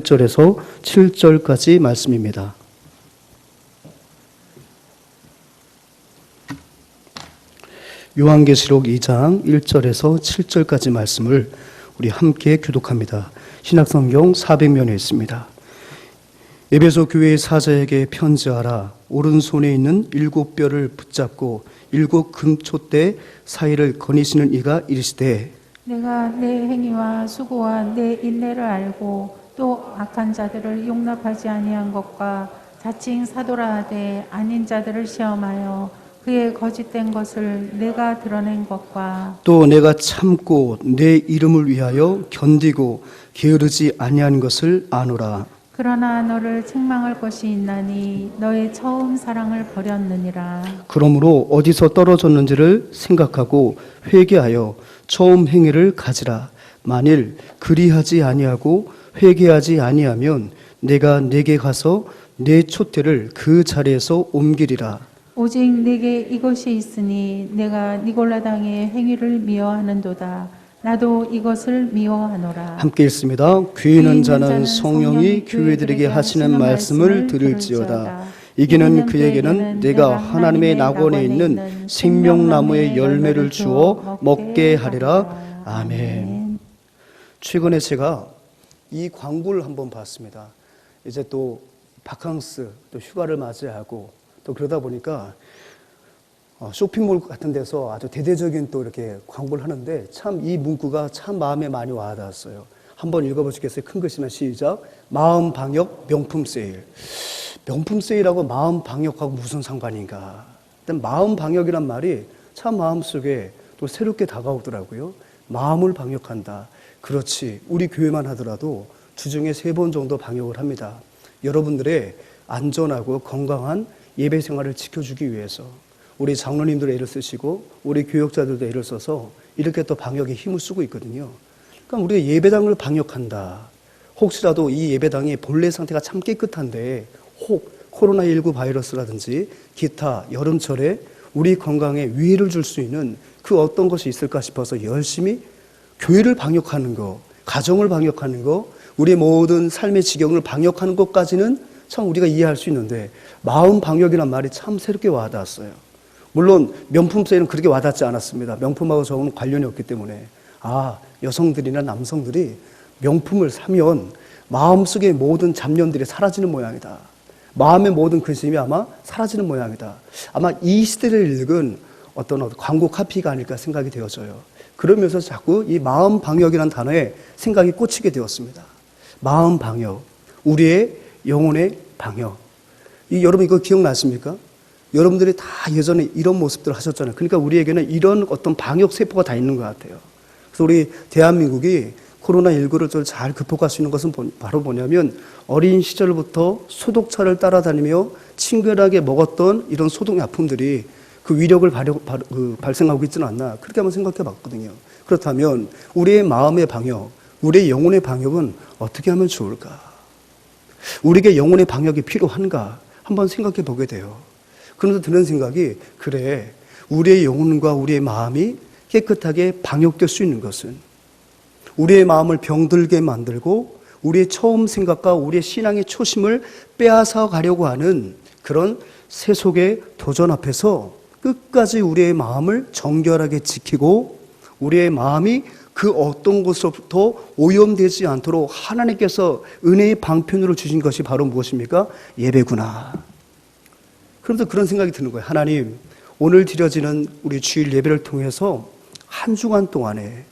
1절에서 7절까지 말씀입니다. 요한계시록 2장 1절에서 7절까지 말씀을 우리 함께 교독합니다. 신약성경 400면에 있습니다. 에베소 교회의 사자에게 편지하라. 오른손에 있는 7뼈를 붙잡고 7 금촛대 사이를 거니시는 이가 이르시되 내가 내 행위와 수고와 내 인내를 알고 또 악한 자들을 용납하지 아니한 것과 자칭 사도라 하되 아닌 자들을 시험하여 그의 거짓된 것을 내가 드러낸 것과 또 내가 참고 내 이름을 위하여 견디고 게으르지 아니한 것을 아노라. 그러나 너를 책망할 것이 있나니 너의 처음 사랑을 버렸느니라. 그러므로 어디서 떨어졌는지를 생각하고 회개하여 처음 행위를 가지라. 만일 그리하지 아니하고 회개하지 아니하면 내가 네게 가서 내 촛대를 그 자리에서 옮기리라. 오직 내게 이것이 있으니 내가 니골라당의 행위를 미워하는도다. 나도 이것을 미워하노라. 함께 읽습니다. 귀 있는 자는 성령이 교회들에게 하시는 말씀을 들을지어다. 이기는 그에게는 내가 하나님의 낙원에 있는 생명나무의 열매를 주어 먹게 하리라. 아멘. 최근에 제가 이 광고를 한번 봤습니다. 이제 또 바캉스, 또 휴가를 맞이하고 또 그러다 보니까 쇼핑몰 같은 데서 아주 대대적인 또 이렇게 광고를 하는데 참 이 문구가 참 마음에 많이 와닿았어요. 한번 읽어보시겠어요? 큰 글씨만 시작. 마음 방역 명품 세일. 명품 세일하고 마음 방역하고 무슨 상관인가? 일단 마음 방역이란 말이 참 마음속에 또 새롭게 다가오더라고요. 마음을 방역한다. 그렇지. 우리 교회만 하더라도 주중에 3번 정도 방역을 합니다. 여러분들의 안전하고 건강한 예배 생활을 지켜주기 위해서 우리 장로님들 애를 쓰시고 우리 교역자들도 애를 써서 이렇게 또 방역에 힘을 쓰고 있거든요. 그러니까 우리가 예배당을 방역한다. 혹시라도 이 예배당이 본래 상태가 참 깨끗한데 혹 코로나19 바이러스라든지 기타 여름철에 우리 건강에 위해를 줄 수 있는 그 어떤 것이 있을까 싶어서 열심히 교회를 방역하는 거, 가정을 방역하는 거, 우리의 모든 삶의 지경을 방역하는 것까지는 참 우리가 이해할 수 있는데 마음 방역이란 말이 참 새롭게 와닿았어요. 물론 명품 세일은 그렇게 와닿지 않았습니다. 명품하고 저는 관련이 없기 때문에 여성들이나 남성들이 명품을 사면 마음속의 모든 잡념들이 사라지는 모양이다. 마음의 모든 근심이 아마 사라지는 모양이다. 아마 이 시대를 읽은 어떤 광고 카피가 아닐까 생각이 되어져요. 그러면서 자꾸 이 마음 방역이라는 단어에 생각이 꽂히게 되었습니다. 마음 방역, 우리의 영혼의 방역. 여러분 이거 기억나십니까? 여러분들이 다 예전에 이런 모습들을 하셨잖아요. 그러니까 우리에게는 이런 어떤 방역 세포가 다 있는 것 같아요. 그래서 우리 대한민국이 코로나19를 잘 극복할 수 있는 것은 바로 뭐냐면 어린 시절부터 소독차를 따라다니며 친근하게 먹었던 이런 소독약품들이 그 위력을 발생하고 있지는 않나 그렇게 한번 생각해 봤거든요. 그렇다면 우리의 마음의 방역, 우리의 영혼의 방역은 어떻게 하면 좋을까? 우리에게 영혼의 방역이 필요한가? 한번 생각해 보게 돼요. 그러면서 드는 생각이 그래, 우리의 영혼과 우리의 마음이 깨끗하게 방역될 수 있는 것은 우리의 마음을 병들게 만들고 우리의 처음 생각과 우리의 신앙의 초심을 빼앗아 가려고 하는 그런 세속의 도전 앞에서 끝까지 우리의 마음을 정결하게 지키고 우리의 마음이 그 어떤 것으로부터 오염되지 않도록 하나님께서 은혜의 방편으로 주신 것이 바로 무엇입니까? 예배구나. 그러면서 그런 생각이 드는 거예요. 하나님, 오늘 드려지는 우리 주일 예배를 통해서 한 주간 동안에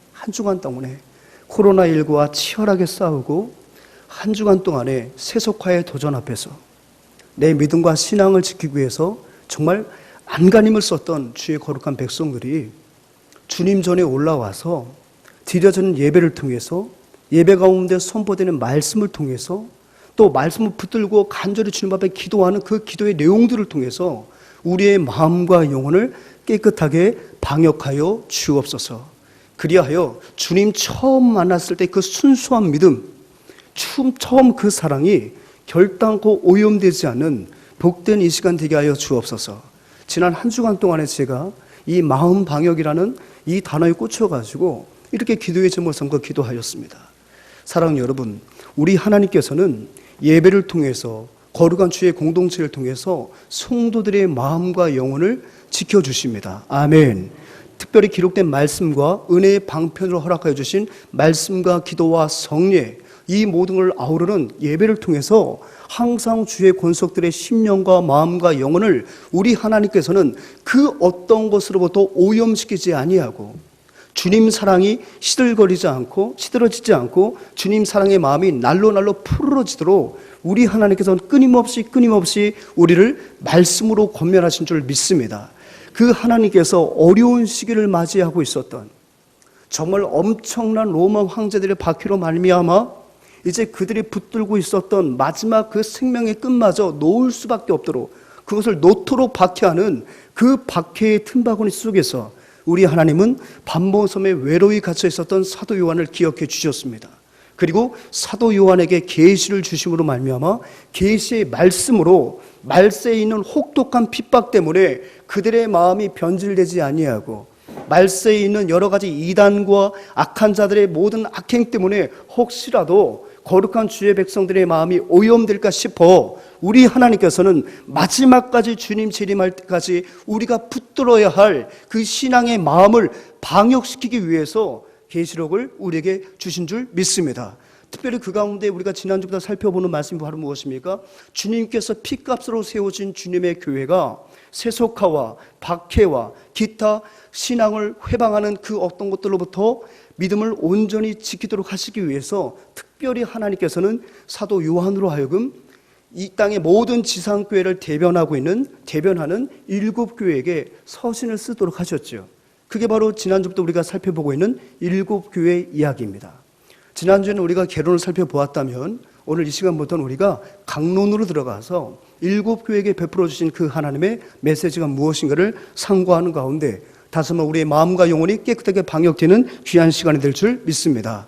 코로나19와 치열하게 싸우고 한 주간 동안에 세속화의 도전 앞에서 내 믿음과 신앙을 지키기 위해서 정말 안간힘을 썼던 주의 거룩한 백성들이 주님 전에 올라와서 드려지는 예배를 통해서 예배 가운데 선포되는 말씀을 통해서 또 말씀을 붙들고 간절히 주님 앞에 기도하는 그 기도의 내용들을 통해서 우리의 마음과 영혼을 깨끗하게 방역하여 주옵소서. 그리하여 주님 처음 만났을 때 그 순수한 믿음, 처음 그 사랑이 결단코 오염되지 않는 복된 이 시간 되게 하여 주옵소서. 지난 한 주간 동안에 제가 이 마음 방역이라는 이 단어에 꽂혀가지고 이렇게 기도의 제목을 삼고 기도하였습니다. 사랑하는 여러분, 우리 하나님께서는 예배를 통해서 거룩한 주의 공동체를 통해서 성도들의 마음과 영혼을 지켜주십니다. 아멘. 특별히 기록된 말씀과 은혜의 방편으로 허락하여 주신 말씀과 기도와 성례, 이 모든 걸 아우르는 예배를 통해서 항상 주의 권속들의 심령과 마음과 영혼을 우리 하나님께서는 그 어떤 것으로부터 오염시키지 아니하고 주님 사랑이 시들어지지 않고 주님 사랑의 마음이 날로 푸르러지도록 우리 하나님께서는 끊임없이 우리를 말씀으로 권면하신 줄 믿습니다. 그 하나님께서 어려운 시기를 맞이하고 있었던 정말 엄청난 로마 황제들의 박해로 말미암아 이제 그들이 붙들고 있었던 마지막 그 생명의 끝마저 놓을 수밖에 없도록 그것을 놓도록 박해하는 그 박해의 틈바구니 속에서 우리 하나님은 반모섬에 외로이 갇혀 있었던 사도 요한을 기억해 주셨습니다. 그리고 사도 요한에게 계시를 주심으로 말미암아 계시의 말씀으로 말세에 있는 혹독한 핍박 때문에 그들의 마음이 변질되지 아니하고 말세에 있는 여러 가지 이단과 악한 자들의 모든 악행 때문에 혹시라도 거룩한 주의 백성들의 마음이 오염될까 싶어 우리 하나님께서는 마지막까지 주님 재림할 때까지 우리가 붙들어야 할 그 신앙의 마음을 방역시키기 위해서 계시록을 우리에게 주신 줄 믿습니다. 특별히 그 가운데 우리가 지난주부터 살펴보는 말씀이 바로 무엇입니까? 주님께서 피값으로 세워진 주님의 교회가 세속화와 박해와 기타 신앙을 회방하는 그 어떤 것들로부터 믿음을 온전히 지키도록 하시기 위해서 특별히 하나님께서는 사도 요한으로 하여금 이 땅의 모든 지상교회를 대변하는 7교회에게 서신을 쓰도록 하셨죠. 그게 바로 지난주부터 우리가 살펴보고 있는 7교회 이야기입니다. 지난주에는 우리가 개론을 살펴보았다면 오늘 이 시간부터는 우리가 강론으로 들어가서 7교회에게 베풀어 주신 그 하나님의 메시지가 무엇인가를 상고하는 가운데 다시마 우리의 마음과 영혼이 깨끗하게 방역되는 귀한 시간이 될 줄 믿습니다.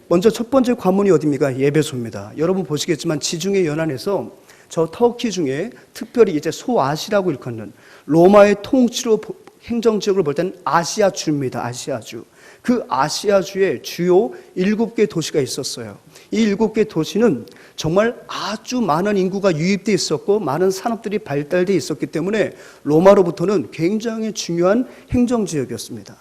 먼저 첫 번째 관문이 어디입니까? 예배소입니다. 여러분 보시겠지만 지중해 연안에서 저 터키 중에 특별히 이제 소아시라고 일컫는 로마의 통치로 행정지역을 볼 때는 아시아주입니다. 아시아주. 그 아시아주에 주요 7개 도시가 있었어요. 이 7개 도시는 정말 아주 많은 인구가 유입되어 있었고 많은 산업들이 발달되어 있었기 때문에 로마로부터는 굉장히 중요한 행정지역이었습니다.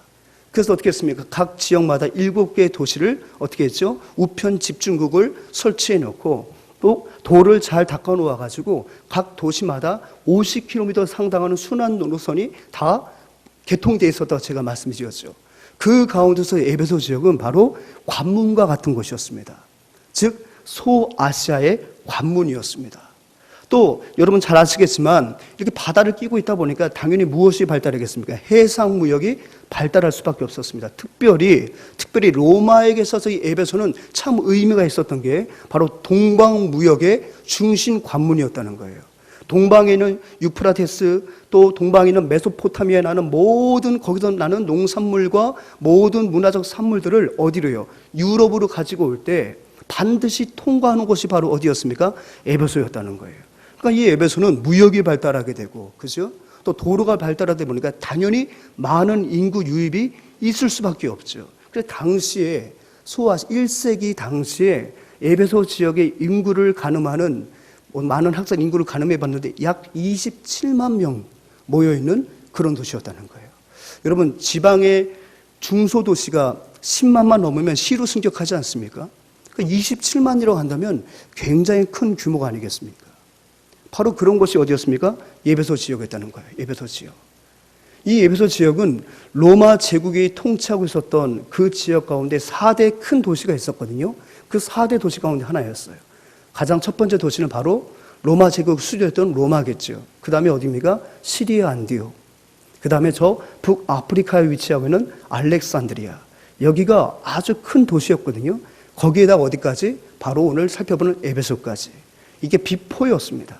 그래서 어떻게 했습니까? 각 지역마다 7개의 도시를 어떻게 했죠? 우편 집중국을 설치해 놓고 또 도를 잘 닦아 놓아 가지고 각 도시마다 50km 상당하는 순환 노선이 다 개통되어 있었다고 제가 말씀드렸죠. 그 가운데서 에베소 지역은 바로 관문과 같은 곳이었습니다. 즉 소아시아의 관문이었습니다. 또 여러분 잘 아시겠지만 이렇게 바다를 끼고 있다 보니까 당연히 무엇이 발달하겠습니까? 해상 무역이 발달할 수밖에 없었습니다. 특별히 로마에게 있어서 이 에베소는 참 의미가 있었던 게 바로 동방 무역의 중심 관문이었다는 거예요. 동방에 있는 유프라테스 또 동방에 있는 메소포타미아에 나는 모든 거기서 나는 농산물과 모든 문화적 산물들을 어디로요? 유럽으로 가지고 올 때 반드시 통과하는 곳이 바로 어디였습니까? 에베소였다는 거예요. 그러니까 이 에베소는 무역이 발달하게 되고, 그죠? 또 도로가 발달하다 보니까 당연히 많은 인구 유입이 있을 수밖에 없죠. 그래서 당시에 1세기 당시에 에베소 지역의 인구를 가늠하는 많은 학생 인구를 가늠해 봤는데 약 27만 명 모여있는 그런 도시였다는 거예요. 여러분 지방의 중소도시가 10만만 넘으면 시로 승격하지 않습니까? 27만이라고 한다면 굉장히 큰 규모가 아니겠습니까? 바로 그런 곳이 어디였습니까? 에베소 지역이었다는 거예요. 에베소 지역. 이 에베소 지역은 로마 제국이 통치하고 있었던 그 지역 가운데 4대 큰 도시가 있었거든요. 그 4대 도시 가운데 하나였어요. 가장 첫 번째 도시는 바로 로마 제국 수도였던 로마겠죠. 그 다음에 어디입니까? 시리아 안디옥. 그 다음에 저 북아프리카에 위치하고 있는 알렉산드리아. 여기가 아주 큰 도시였거든요. 거기에다가 어디까지? 바로 오늘 살펴보는 에베소까지. 이게 비포였습니다.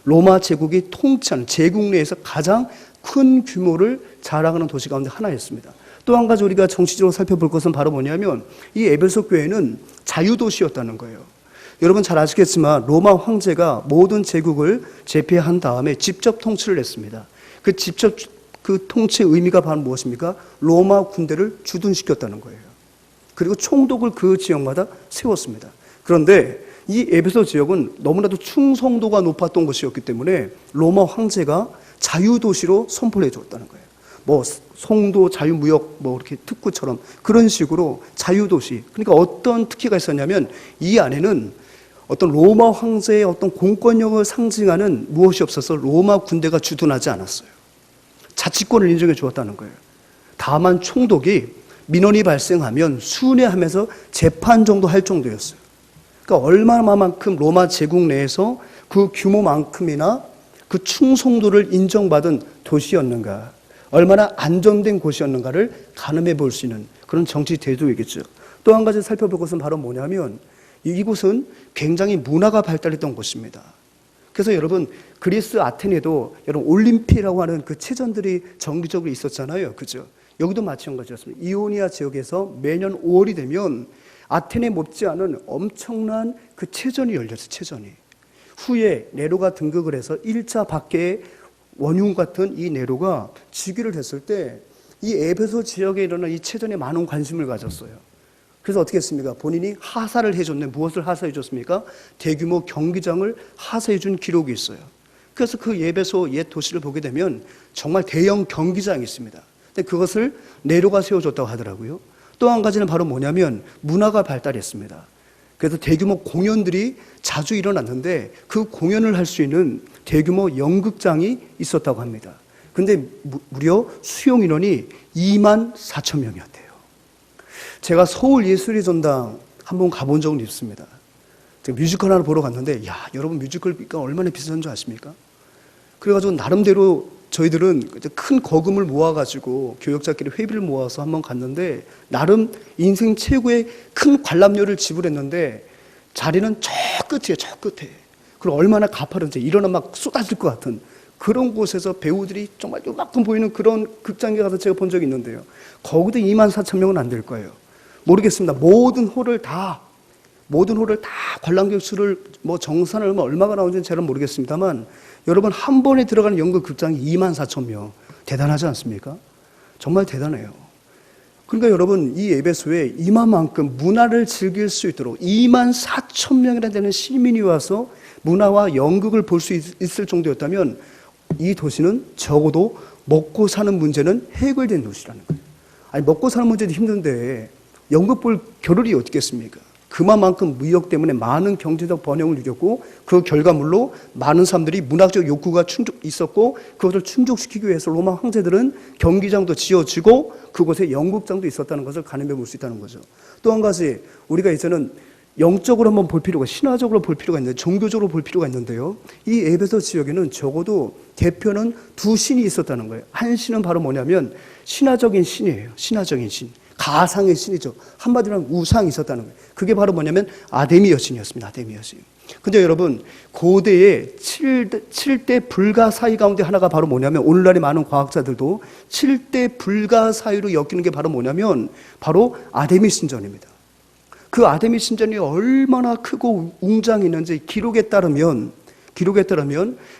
로마 제국이 통치하는 제국 내에서 가장 큰 규모를 자랑하는 도시 가운데 하나였습니다. 또 한 가지 우리가 정치적으로 살펴볼 것은 바로 뭐냐면 이 에베소 교회는 자유도시였다는 거예요. 여러분 잘 아시겠지만 로마 황제가 모든 제국을 제패한 다음에 직접 통치를 했습니다. 그 통치의 의미가 바로 무엇입니까? 로마 군대를 주둔시켰다는 거예요. 그리고 총독을 그 지역마다 세웠습니다. 그런데 이 에베소 지역은 너무나도 충성도가 높았던 곳이었기 때문에 로마 황제가 자유도시로 선포를 해줬다는 거예요. 뭐 송도 자유무역 뭐 이렇게 특구처럼 그런 식으로 자유도시. 그러니까 어떤 특기가 있었냐면 이 안에는 어떤 로마 황제의 어떤 공권력을 상징하는 무엇이 없어서 로마 군대가 주둔하지 않았어요. 자치권을 인정해 주었다는 거예요. 다만 총독이 민원이 발생하면 순회하면서 재판 정도 할 정도였어요. 그러니까 얼마만큼 로마 제국 내에서 그 규모만큼이나 그 충성도를 인정받은 도시였는가, 얼마나 안전된 곳이었는가를 가늠해 볼 수 있는 그런 정치 제도이겠죠. 또 한 가지 살펴볼 것은 바로 뭐냐면 이곳은 굉장히 문화가 발달했던 곳입니다. 그래서 여러분 그리스 아테네도 여러분 올림피라고 하는 그 체전들이 정기적으로 있었잖아요. 그죠? 여기도 마찬가지였습니다. 이오니아 지역에서 매년 5월이 되면 아테네 못지않은 엄청난 그 체전이 열렸어요. 체전이. 후에 네로가 등극을 해서 1차 박해의 원흉 같은 이 네로가 즉위를 했을 때 이 에베소 지역에 일어난 이 체전에 많은 관심을 가졌어요. 그래서 어떻게 했습니까? 본인이 하사를 해줬는데 무엇을 하사해 줬습니까? 대규모 경기장을 하사해 준 기록이 있어요. 그래서 그 에베소 옛 도시를 보게 되면 정말 대형 경기장이 있습니다. 근데 그것을 네로가 세워줬다고 하더라고요. 또 한 가지는 바로 뭐냐면 문화가 발달했습니다. 그래서 대규모 공연들이 자주 일어났는데 그 공연을 할 수 있는 대규모 연극장이 있었다고 합니다. 근데 무려 수용 인원이 2만 4천 명이었대요. 제가 서울예술의전당 한번 가본 적은 있습니다. 제가 뮤지컬 하나 보러 갔는데 여러분 뮤지컬비가 얼마나 비싼 줄 아십니까? 그래가지고 나름대로 저희들은 큰 거금을 모아가지고 교역자끼리 회비를 모아서 한번 갔는데 나름 인생 최고의 큰 관람료를 지불했는데 자리는 저 끝이에요. 저 끝에. 그리고 얼마나 가파른지 일어나 막 쏟아질 것 같은 그런 곳에서 배우들이 정말 요만큼 보이는 그런 극장에 가서 제가 본 적이 있는데요. 거기도 2만 4천 명은 안 될 거예요. 모르겠습니다. 모든 홀을 다 관람객 수를 뭐 정산을 얼마가 나오는지는 잘 모르겠습니다만 여러분 한 번에 들어가는 연극 극장이 2만 4천 명. 대단하지 않습니까? 정말 대단해요. 그러니까 여러분 이 에베소에 이만큼 문화를 즐길 수 있도록 2만 4천 명이나 되는 시민이 와서 문화와 연극을 볼 수 있을 정도였다면 이 도시는 적어도 먹고 사는 문제는 해결된 도시라는 거예요. 아니 먹고 사는 문제도 힘든데 연극 볼 겨를이 어떻겠습니까? 그만큼 무역 때문에 많은 경제적 번영을 이뤘고 그 결과물로 많은 사람들이 문학적 욕구가 있었고 그것을 충족시키기 위해서 로마 황제들은 경기장도 지어지고 그곳에 연극장도 있었다는 것을 가늠해 볼 수 있다는 거죠. 또 한 가지 우리가 이제는 영적으로 한번 볼 필요가 신화적으로 볼 필요가 있는데 종교적으로 볼 필요가 있는데요. 이 에베소 지역에는 적어도 대표는 두 신이 있었다는 거예요. 한 신은 바로 뭐냐면 신화적인 신이에요. 신화적인 신. 가상의 신이죠. 한마디로 하면 우상이 있었다는 거예요. 그게 바로 뭐냐면 아데미 여신이었습니다. 아데미 여신. 근데 여러분 고대의 7대 불가사의 가운데 하나가 바로 뭐냐면 오늘날의 많은 과학자들도 7대 불가사의로 엮이는 게 바로 뭐냐면 바로 아데미 신전입니다. 그 아데미 신전이 얼마나 크고 웅장했는지 기록에 따르면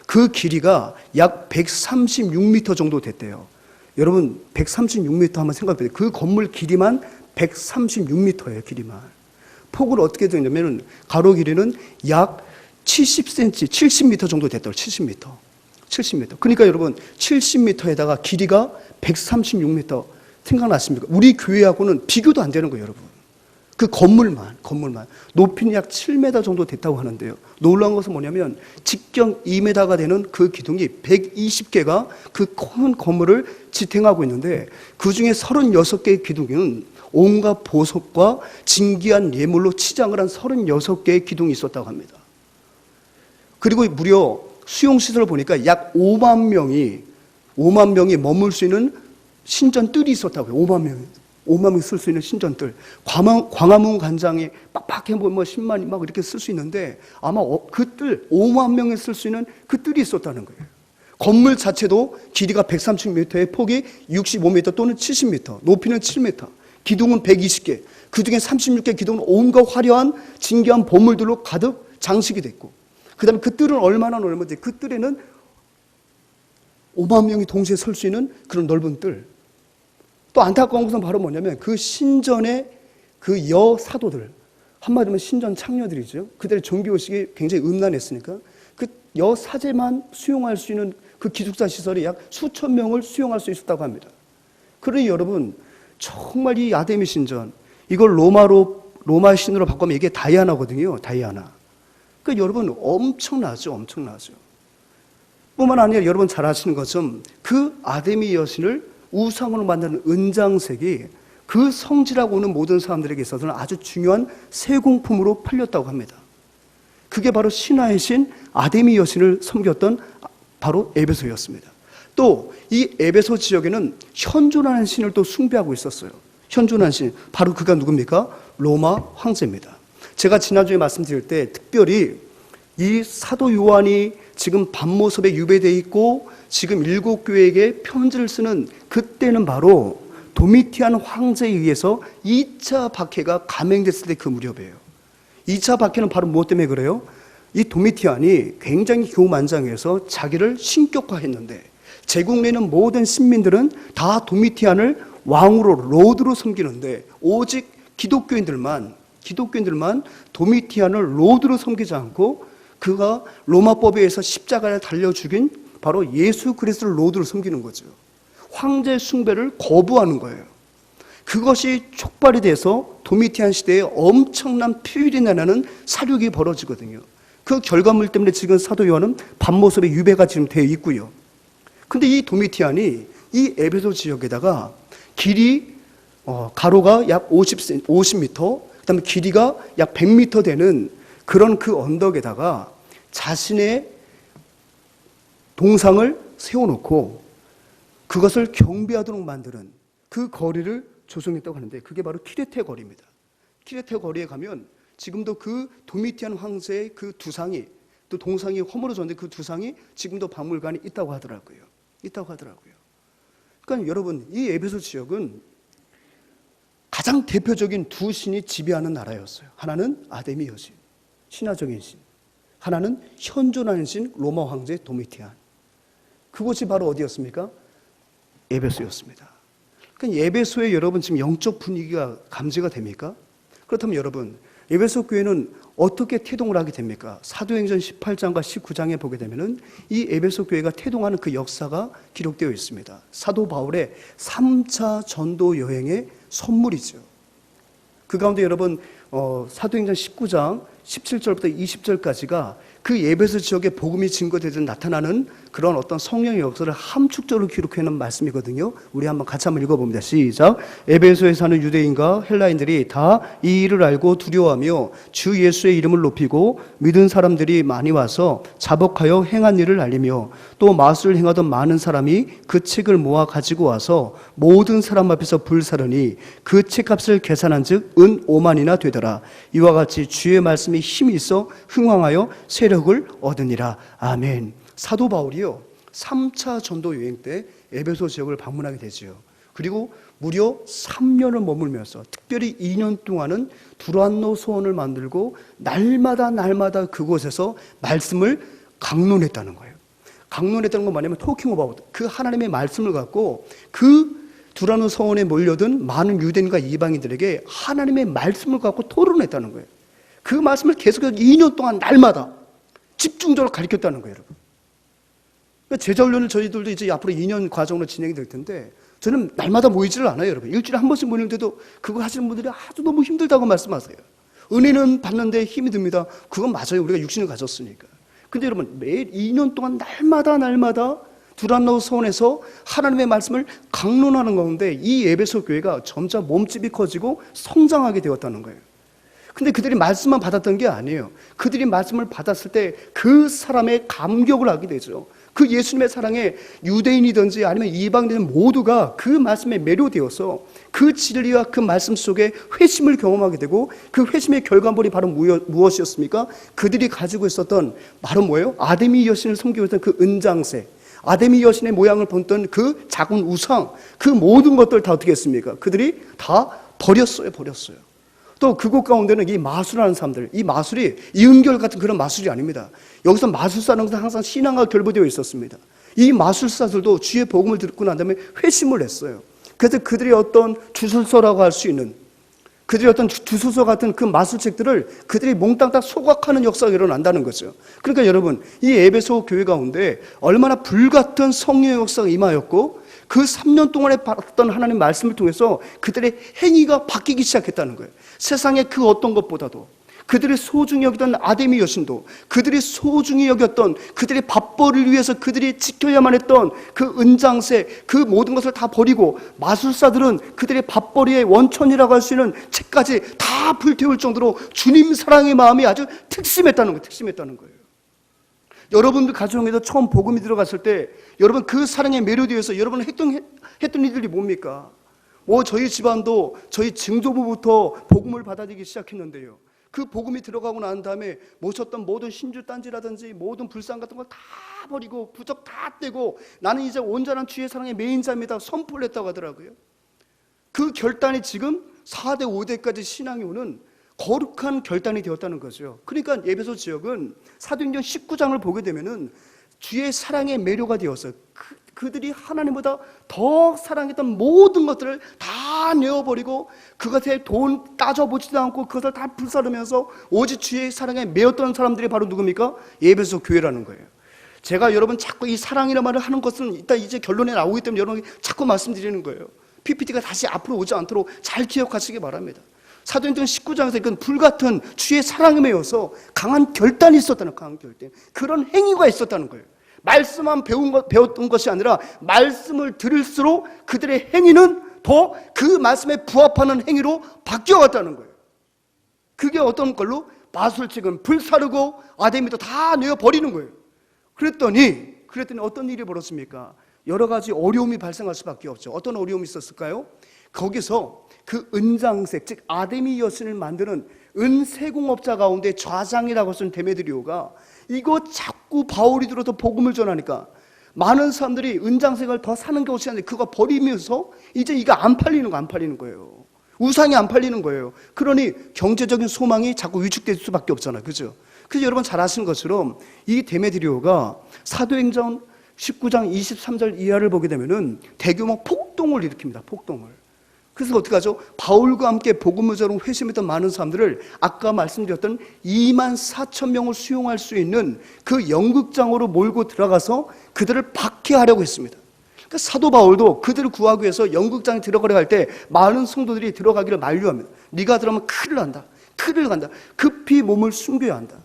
그 길이가 약 136m 정도 됐대요. 여러분 136m 한번 생각해보세요. 그 건물 길이만 136m예요. 길이만. 폭을 어떻게 되냐면 가로 길이는 약 70cm, 70m 정도 됐다고. 70m. 그러니까 여러분 70m에다가 길이가 136m 생각나십니까? 우리 교회하고는 비교도 안 되는 거예요. 여러분. 그 건물만 높이는 약 7m 정도 됐다고 하는데요. 놀라운 것은 뭐냐면 직경 2m가 되는 그 기둥이 120개가 그 큰 건물을 지탱하고 있는데 그중에 36개의 기둥은 온갖 보석과 진귀한 예물로 치장을 한 36개의 기둥이 있었다고 합니다. 그리고 무려 수용시설을 보니까 약 5만 명이 머물 수 있는 신전뜰이 있었다고요. 5만 명이 쓸 수 있는 신전뜰. 광화문 광장에 빡빡해 보면 10만이 막 이렇게 쓸 수 있는데 아마 그 뜰, 5만 명이 쓸 수 있는 그 뜰이 있었다는 거예요. 건물 자체도 길이가 130m에 폭이 65m 또는 70m, 높이는 7m, 기둥은 120개, 그 중에 36개 기둥은 온갖 화려한 진귀한 보물들로 가득 장식이 됐고 그 다음에 그 뜰은 얼마나 넓은지 그 뜰에는 5만 명이 동시에 설 수 있는 그런 넓은 뜰. 또 안타까운 것은 바로 뭐냐면 그 신전의 그 여사도들, 한마디로 신전 창녀들이죠. 그들의 종교의식이 굉장히 음란했으니까 그 여사제만 수용할 수 있는 그 기숙사 시설이 약 수천 명을 수용할 수 있었다고 합니다. 그러니 여러분, 정말 이 아데미 신전, 이걸 로마 신으로 바꾸면 이게 다이아나거든요. 다이아나. 그러니까 여러분 엄청나죠. 엄청나죠. 뿐만 아니라 여러분 잘 아시는 것처럼 그 아데미 여신을 우상으로 만드는 은장색이 그 성지라고 오는 모든 사람들에게 있어서는 아주 중요한 세공품으로 팔렸다고 합니다. 그게 바로 신화의 신 아데미 여신을 섬겼던 바로 에베소였습니다. 또 이 에베소 지역에는 현존하는 신을 또 숭배하고 있었어요. 현존하는 신, 바로 그가 누굽니까? 로마 황제입니다. 제가 지난주에 말씀드릴 때 특별히 이 사도 요한이 지금 밤모습에 유배되어 있고 지금 7교회에게 편지를 쓰는 그때는 바로 도미티안 황제에 의해서 2차 박해가 감행됐을 때 그 무렵이에요. 2차 박해는 바로 무엇 때문에 그래요? 이 도미티안이 굉장히 교만장해서 자기를 신격화했는데 제국 내는 모든 신민들은 다 도미티안을 왕으로 로드로 섬기는데 오직 기독교인들만 도미티안을 로드로 섬기지 않고 그가 로마법에 의해서 십자가에 달려 죽인 바로 예수 그리스도를 로드로 섬기는 거죠. 황제 숭배를 거부하는 거예요. 그것이 촉발이 돼서 도미티안 시대에 엄청난 피율이 나는 사륙이 벌어지거든요. 그 결과물 때문에 지금 사도 요한은 밤모습에 유배가 지금 되어 있고요. 근데 이 도미티안이 이 에베소 지역에다가 길이 가로가 약 50m, 그다음에 길이가 약 100m 되는 그런 그 언덕에다가 자신의 동상을 세워놓고 그것을 경배하도록 만드는 그 거리를 조성했다고 하는데 그게 바로 키레테 거리입니다. 키레테 거리에 가면 지금도 그 도미티안 황제의 그 두상이 또 동상이 허물어졌는데 그 두상이 지금도 박물관에 있다고 하더라고요. 그러니까 여러분 이 에베소 지역은 가장 대표적인 두 신이 지배하는 나라였어요. 하나는 아데미 여신, 신화적인 신. 하나는 현존하는 신 로마 황제 도미티안. 그곳이 바로 어디였습니까? 에베소였습니다. 그러니까 에베소에 여러분 지금 영적 분위기가 감지가 됩니까? 그렇다면 여러분 에베소 교회는 어떻게 태동을 하게 됩니까? 사도행전 18장과 19장에 보게 되면은 이 에베소 교회가 태동하는 그 역사가 기록되어 있습니다. 사도 바울의 3차 전도 여행의 선물이죠. 그 가운데 여러분 사도행전 19장 17절부터 20절까지가 그 에베소 지역에 복음이 증거되듯 나타나는 그런 어떤 성령의 역사를 함축적으로 기록해놓은 말씀이거든요. 우리 같이 한번 읽어봅니다. 시작. 에베소에 사는 유대인과 헬라인들이 다 이 일을 알고 두려워하며 주 예수의 이름을 높이고 믿은 사람들이 많이 와서 자복하여 행한 일을 알리며 또 마술을 행하던 많은 사람이 그 책을 모아 가지고 와서 모든 사람 앞에서 불사르니 그 책값을 계산한 즉 은 5만이나 되더라. 이와 같이 주의 말씀이 힘이 있어 흥왕하여 세력을 얻으니라. 아멘. 사도 바울이요 3차 전도 여행 때 에베소 지역을 방문하게 되지요. 그리고 무려 3년을 머물면서 특별히 2년 동안은 두란노 소원을 만들고 날마다 그곳에서 말씀을 강론했다는 거예요. 강론했다는 건 뭐냐면 토킹 어바웃, 그 하나님의 말씀을 갖고 그 두란노 소원에 몰려든 많은 유대인과 이방인들에게 하나님의 말씀을 갖고 토론했다는 거예요. 그 말씀을 계속해서 2년 동안 날마다 집중적으로 가르쳤다는 거예요, 여러분. 제자훈련을 저희들도 이제 앞으로 2년 과정으로 진행이 될 텐데 저는 날마다 모이지를 않아요, 여러분. 일주일에 한 번씩 모이는데도 그거 하시는 분들이 아주 너무 힘들다고 말씀하세요. 은혜는 받는데 힘이 듭니다. 그건 맞아요. 우리가 육신을 가졌으니까. 근데 여러분 매일 2년 동안 날마다 두란노 소원에서 하나님의 말씀을 강론하는 가운데 이 에베소 교회가 점차 몸집이 커지고 성장하게 되었다는 거예요. 근데 그들이 말씀만 받았던 게 아니에요. 그들이 말씀을 받았을 때 그 사람의 감격을 하게 되죠. 그 예수님의 사랑에 유대인이든지 아니면 이방인이든 모두가 그 말씀에 매료되어서 그 진리와 그 말씀 속에 회심을 경험하게 되고 그 회심의 결과물이 바로 무엇이었습니까? 그들이 가지고 있었던 바로 뭐예요? 아데미 여신을 섬기고 있던 그 은장색, 아데미 여신의 모양을 본던 그 작은 우상, 그 모든 것들 다 어떻게 했습니까? 그들이 다 버렸어요. 또 그곳 가운데는 이 마술하는 사람들, 이 마술이 이은결 같은 그런 마술이 아닙니다. 여기서 마술사는 항상 신앙과 결부되어 있었습니다. 이 마술사들도 주의 복음을 듣고 난 다음에 회심을 했어요. 그래서 그들이 어떤 주술서라고 할 수 있는 그들이 어떤 주소서 같은 그 마술책들을 그들이 몽땅 다 소각하는 역사가 일어난다는 거죠. 그러니까 여러분, 이 에베소 교회 가운데 얼마나 불같은 성령의 역사가 임하였고 그 3년 동안에 받았던 하나님의 말씀을 통해서 그들의 행위가 바뀌기 시작했다는 거예요. 세상의 그 어떤 것보다도 그들이 소중히 여기던 아데미 여신도, 그들이 소중히 여겼던 그들의 밥벌이를 위해서 그들이 지켜야만 했던 그 은장색, 그 모든 것을 다 버리고 마술사들은 그들의 밥벌이의 원천이라고 할 수 있는 책까지 다 불태울 정도로 주님 사랑의 마음이 아주 특심했다는 거예요. 여러분들 가정에도 처음 복음이 들어갔을 때 여러분 그 사랑의 매료에 대해서 여러분은 했던 일들이 뭡니까? 저희 집안도 저희 증조부부터 복음을 받아들이기 시작했는데요, 그 복음이 들어가고 난 다음에 모셨던 모든 신주단지라든지 모든 불상 같은 걸 다 버리고 부적 다 떼고 나는 이제 온전한 주의 사랑의 매인자입니다 선포를 했다고 하더라고요. 그 결단이 지금 4대 5대까지 신앙이 오는 거룩한 결단이 되었다는 거죠. 그러니까 에베소 지역은 사도행전 19장을 보게 되면은 주의 사랑의 매료가 되었어요. 그들이 하나님보다 더 사랑했던 모든 것들을 다 내어버리고 그것에 돈 따져보지도 않고 그것을 다 불사르면서 오직 주의 사랑에 매였던 사람들이 바로 누굽니까? 에베소 교회라는 거예요. 제가 여러분 자꾸 이 사랑이라는 말을 하는 것은 이제 결론에 나오기 때문에 여러분이 자꾸 말씀드리는 거예요. PPT가 다시 앞으로 오지 않도록 잘 기억하시기 바랍니다. 사도행전 19장에서 이건 불같은 주의 사랑에 매여서 강한 결단이 있었다는, 강한 결단, 그런 행위가 있었다는 거예요. 말씀만 배웠던 것이 아니라 말씀을 들을수록 그들의 행위는 더 그 말씀에 부합하는 행위로 바뀌어갔다는 거예요. 그게 어떤 걸로? 마술책은 불사르고 아데미도 다 내어버리는 거예요. 그랬더니 어떤 일이 벌어집니까? 여러 가지 어려움이 발생할 수밖에 없죠. 어떤 어려움이 있었을까요? 거기서 그 은장색, 즉 아데미 여신을 만드는 은세공업자 가운데 좌장이라고 쓴 데메드리오가 이거 자꾸 바울이 들어서 복음을 전하니까 많은 사람들이 은장색을 더 사는 것이 아니라 그거 버리면서 이제 이거 안 팔리는 거예요. 우상이 안 팔리는 거예요. 그러니 경제적인 소망이 자꾸 위축될 수밖에 없잖아요. 그죠? 그래서 여러분 잘 아시는 것처럼 이 데메드리오가 사도행전 19장 23절 이하를 보게 되면은 대규모 폭동을 일으킵니다. 폭동을. 그래서 어떻게 하죠? 바울과 함께 복음을 전하고 회심했던 많은 사람들을 아까 말씀드렸던 2만 4천 명을 수용할 수 있는 그 연극장으로 몰고 들어가서 그들을 박해하려고 했습니다. 그러니까 사도 바울도 그들을 구하기 위해서 연극장에 들어가려 할 때 많은 성도들이 들어가기를 만류합니다. 네가 들어가면 큰일 난다. 급히 몸을 숨겨야 한다.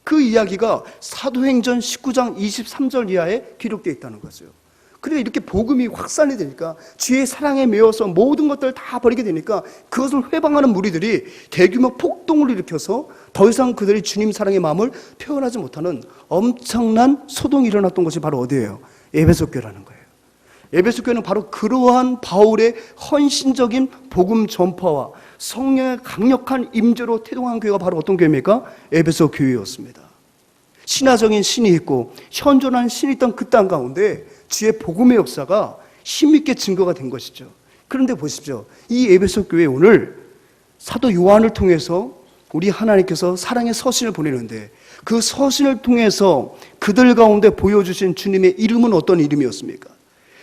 그 이야기가 사도행전 19장 23절 이하에 기록되어 있다는 거죠. 그래서 이렇게 복음이 확산이 되니까 주의 사랑에 매여서 모든 것들을 다 버리게 되니까 그것을 회방하는 무리들이 대규모 폭동을 일으켜서 더 이상 그들이 주님 사랑의 마음을 표현하지 못하는 엄청난 소동이 일어났던 것이 바로 어디예요? 에베소 교회라는 거예요. 에베소 교회는 바로 그러한 바울의 헌신적인 복음 전파와 성령의 강력한 임재로 태동한 교회가 바로 어떤 교회입니까? 에베소 교회였습니다. 신화적인 신이 있고 현존한 신이 있던 그 땅 가운데 주의 복음의 역사가 힘있게 증거가 된 것이죠. 그런데 보십시오. 이 에베소 교회 오늘 사도 요한을 통해서 우리 하나님께서 사랑의 서신을 보내는데 그 서신을 통해서 그들 가운데 보여주신 주님의 이름은 어떤 이름이었습니까?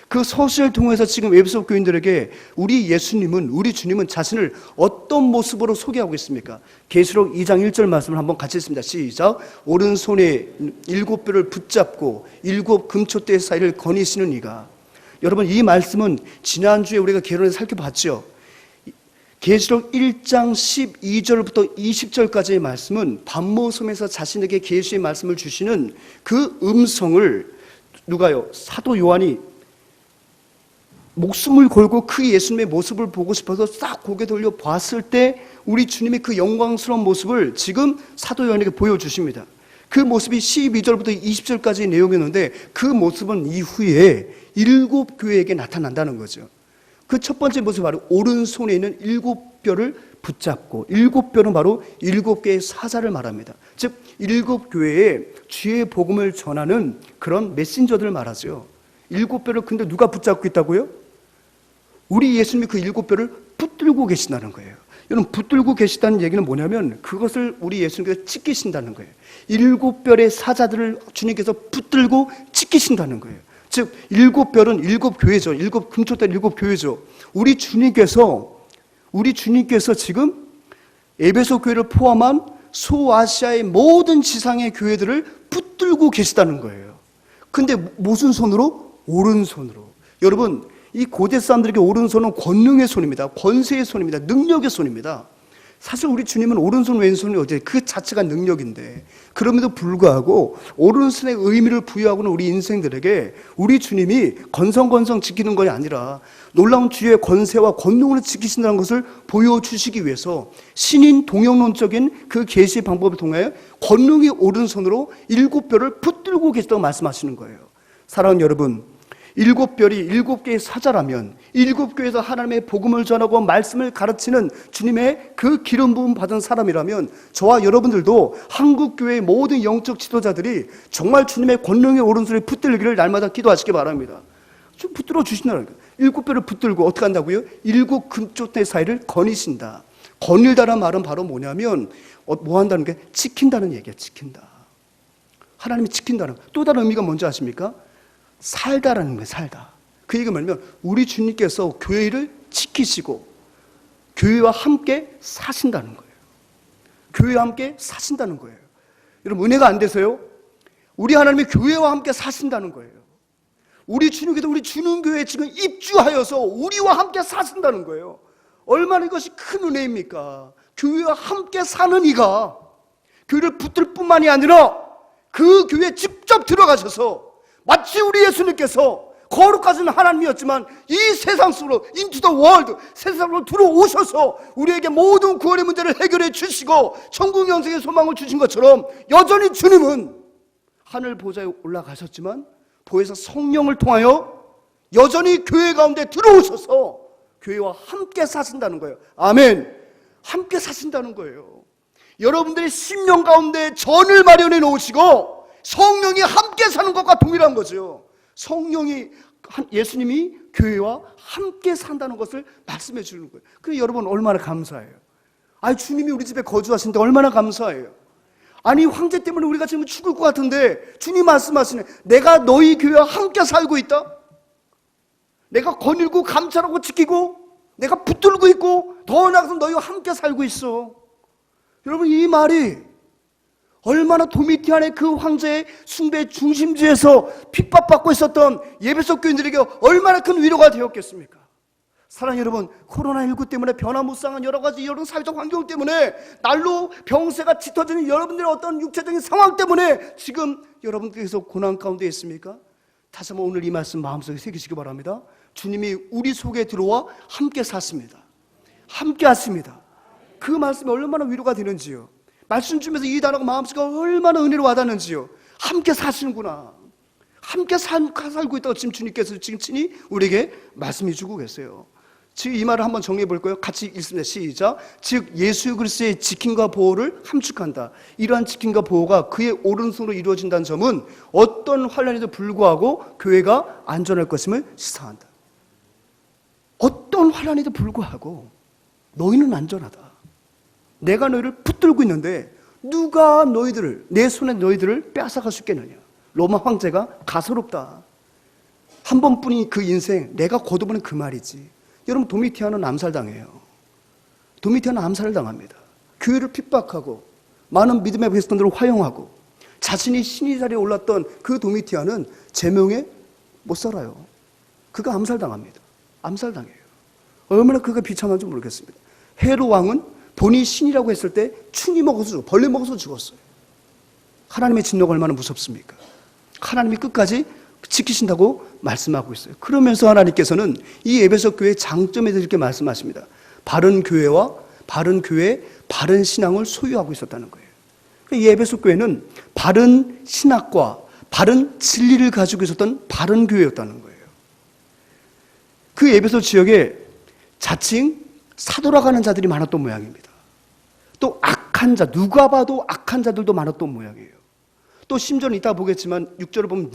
그 서신을 통해서 지금 에베소 교인들에게 우리 주님은 자신을 어떤 모습으로 소개하고 있습니까? 계시록 2장 1절 말씀을 한번 같이 읽습니다. 시작. 오른손에 7뼈를 붙잡고 7 금초대 사이를 거니시는 이가. 여러분 이 말씀은 지난주에 우리가 개론에서 살펴봤죠. 계시록 1장 12절부터 20절까지의 말씀은 반모섬에서 자신에게 계시의 말씀을 주시는 그 음성을 누가요? 사도 요한이 목숨을 걸고 그 예수님의 모습을 보고 싶어서 싹 고개 돌려 봤을 때 우리 주님의 그 영광스러운 모습을 지금 사도 요한에게 보여주십니다. 그 모습이 12절부터 20절까지의 내용이었는데 그 모습은 이후에 7 교회에게 나타난다는 거죠. 그 첫 번째 모습이 바로 오른손에 있는 7뼈를 붙잡고 7뼈는 바로 7개의 사자를 말합니다. 즉 7 교회에 주의 복음을 전하는 그런 메신저들을 말하죠. 7뼈를 근데 누가 붙잡고 있다고요? 우리 예수님이 그 7뼈를 붙들고 계신다는 거예요. 여러분 붙들고 계시다는 얘기는 뭐냐면 그것을 우리 예수님께서 지키신다는 거예요. 7뼈의 사자들을 주님께서 붙들고 지키신다는 거예요. 즉 7뼈는 7 교회죠. 7 금초대 7 교회죠. 우리 주님께서 지금 에베소 교회를 포함한 소아시아의 모든 지상의 교회들을 붙들고 계시다는 거예요. 근데 무슨 손으로? 오른손으로. 여러분, 이 고대 사람들에게 오른손은 권능의 손입니다. 권세의 손입니다. 능력의 손입니다. 사실 우리 주님은 오른손 왼손이 어디에 그 자체가 능력인데, 그럼에도 불구하고 오른손의 의미를 부여하고는 우리 인생들에게 우리 주님이 건성건성 지키는 것이 아니라 놀라운 주의 권세와 권능으로 지키신다는 것을 보여주시기 위해서 신인 동영론적인 그 계시의 방법을 통해 권능의 오른손으로 7뼈를 붙들고 계시다고 말씀하시는 거예요. 사랑하는 여러분, 7별이 7개의 사자라면 7교회에서 하나님의 복음을 전하고 말씀을 가르치는 주님의 그 기름 부음 받은 사람이라면 저와 여러분들도 한국교회의 모든 영적 지도자들이 정말 주님의 권능의 오른손에 붙들기를 날마다 기도하시기 바랍니다. 좀 붙들어 주신다는 거예요. 7별을 붙들고 어떻게 한다고요? 7 금쪽대 사이를 거니신다. 거닐다는 말은 바로 뭐냐면 뭐 한다는 게 지킨다는 얘기야. 지킨다. 하나님이 지킨다는. 또 다른 의미가 뭔지 아십니까? 살다라는 거예요. 살다. 그 얘기가 뭐냐면 우리 주님께서 교회를 지키시고 교회와 함께 사신다는 거예요. 교회와 함께 사신다는 거예요. 여러분, 은혜가 안 돼서요, 우리 하나님이 교회와 함께 사신다는 거예요. 우리 주님께서 우리 주님교회에 지금 입주하여서 우리와 함께 사신다는 거예요. 얼마나 이것이 큰 은혜입니까? 교회와 함께 사는 이가 교회를 붙들 뿐만이 아니라 그 교회에 직접 들어가셔서 마치 우리 예수님께서 거룩하신 하나님이었지만 이 세상 속으로 into the world, 세상으로 들어오셔서 우리에게 모든 구원의 문제를 해결해 주시고 천국 영생의 소망을 주신 것처럼 여전히 주님은 하늘 보좌에 올라가셨지만 보혜사 성령을 통하여 여전히 교회 가운데 들어오셔서 교회와 함께 사신다는 거예요. 아멘. 함께 사신다는 거예요. 여러분들의 심령 가운데 전을 마련해 놓으시고 성령이 함께 사는 것과 동일한 거죠. 성령이, 예수님이 교회와 함께 산다는 것을 말씀해 주는 거예요. 그래서 여러분 얼마나 감사해요. 아니, 주님이 우리 집에 거주하시는데 얼마나 감사해요. 아니, 황제 때문에 우리가 지금 죽을 것 같은데 주님 말씀하시네. 내가 너희 교회와 함께 살고 있다. 내가 거닐고 감찰하고 지키고 내가 붙들고 있고 더 나아가서 너희와 함께 살고 있어. 여러분, 이 말이 얼마나 도미티안의 그 황제의 숭배 중심지에서 핍박받고 있었던 예배소 교인들에게 얼마나 큰 위로가 되었겠습니까? 사랑하는 여러분, 코로나19 때문에 변화무쌍한 여러 가지 이런 사회적 환경 때문에 날로 병세가 짙어지는 여러분들의 어떤 육체적인 상황 때문에 지금 여러분께서 고난 가운데 있습니까? 다시 한번 오늘 이 말씀 마음속에 새기시기 바랍니다. 주님이 우리 속에 들어와 함께 샀습니다. 함께 하십니다. 그 말씀이 얼마나 위로가 되는지요. 말씀 주면서 이 단어가 마음속에 얼마나 은혜로 와닿는지요. 함께 사시는구나. 함께 살고 있다고 지금 주님께서 지금 친히 우리에게 말씀해 주고 계세요. 지금 이 말을 한번 정리해 볼까요? 같이 읽습니다. 시작. 즉 예수 그리스도의 지킴과 보호를 함축한다. 이러한 지킴과 보호가 그의 오른손으로 이루어진다는 점은 어떤 환난에도 불구하고 교회가 안전할 것임을 시사한다. 어떤 환난에도 불구하고 너희는 안전하다. 내가 너희를 붙들고 있는데 누가 너희들을, 내 손에 너희들을 빼앗아갈 수 있겠느냐. 로마 황제가 가소롭다. 한 번뿐인 그 인생, 내가 거두보는 그 말이지. 여러분, 도미티안은 암살당해요. 도미티안은 암살을 당합니다. 교회를 핍박하고 많은 믿음의 백성들을 화용하고 자신이 신의 자리에 올랐던 그 도미티안은 제명에 못 살아요. 그가 암살당합니다. 암살당해요. 얼마나 그가 비참한지 모르겠습니다. 헤롯 왕은 본인이 신이라고 했을 때 충이 먹어서 벌레 먹어서 죽었어요. 하나님의 진노가 얼마나 무섭습니까? 하나님이 끝까지 지키신다고 말씀하고 있어요. 그러면서 하나님께서는 이 에베소 교회의 장점에 대해서 이렇게 말씀하십니다. 바른 교회와 바른 교회, 바른 신앙을 소유하고 있었다는 거예요. 이 에베소 교회는 바른 신학과 바른 진리를 가지고 있었던 바른 교회였다는 거예요. 그 에베소 지역에 자칭 사돌아가는 자들이 많았던 모양입니다. 또 악한 자, 누가 봐도 악한 자들도 많았던 모양이에요. 또 심지어는 이따 보겠지만 6절을 보면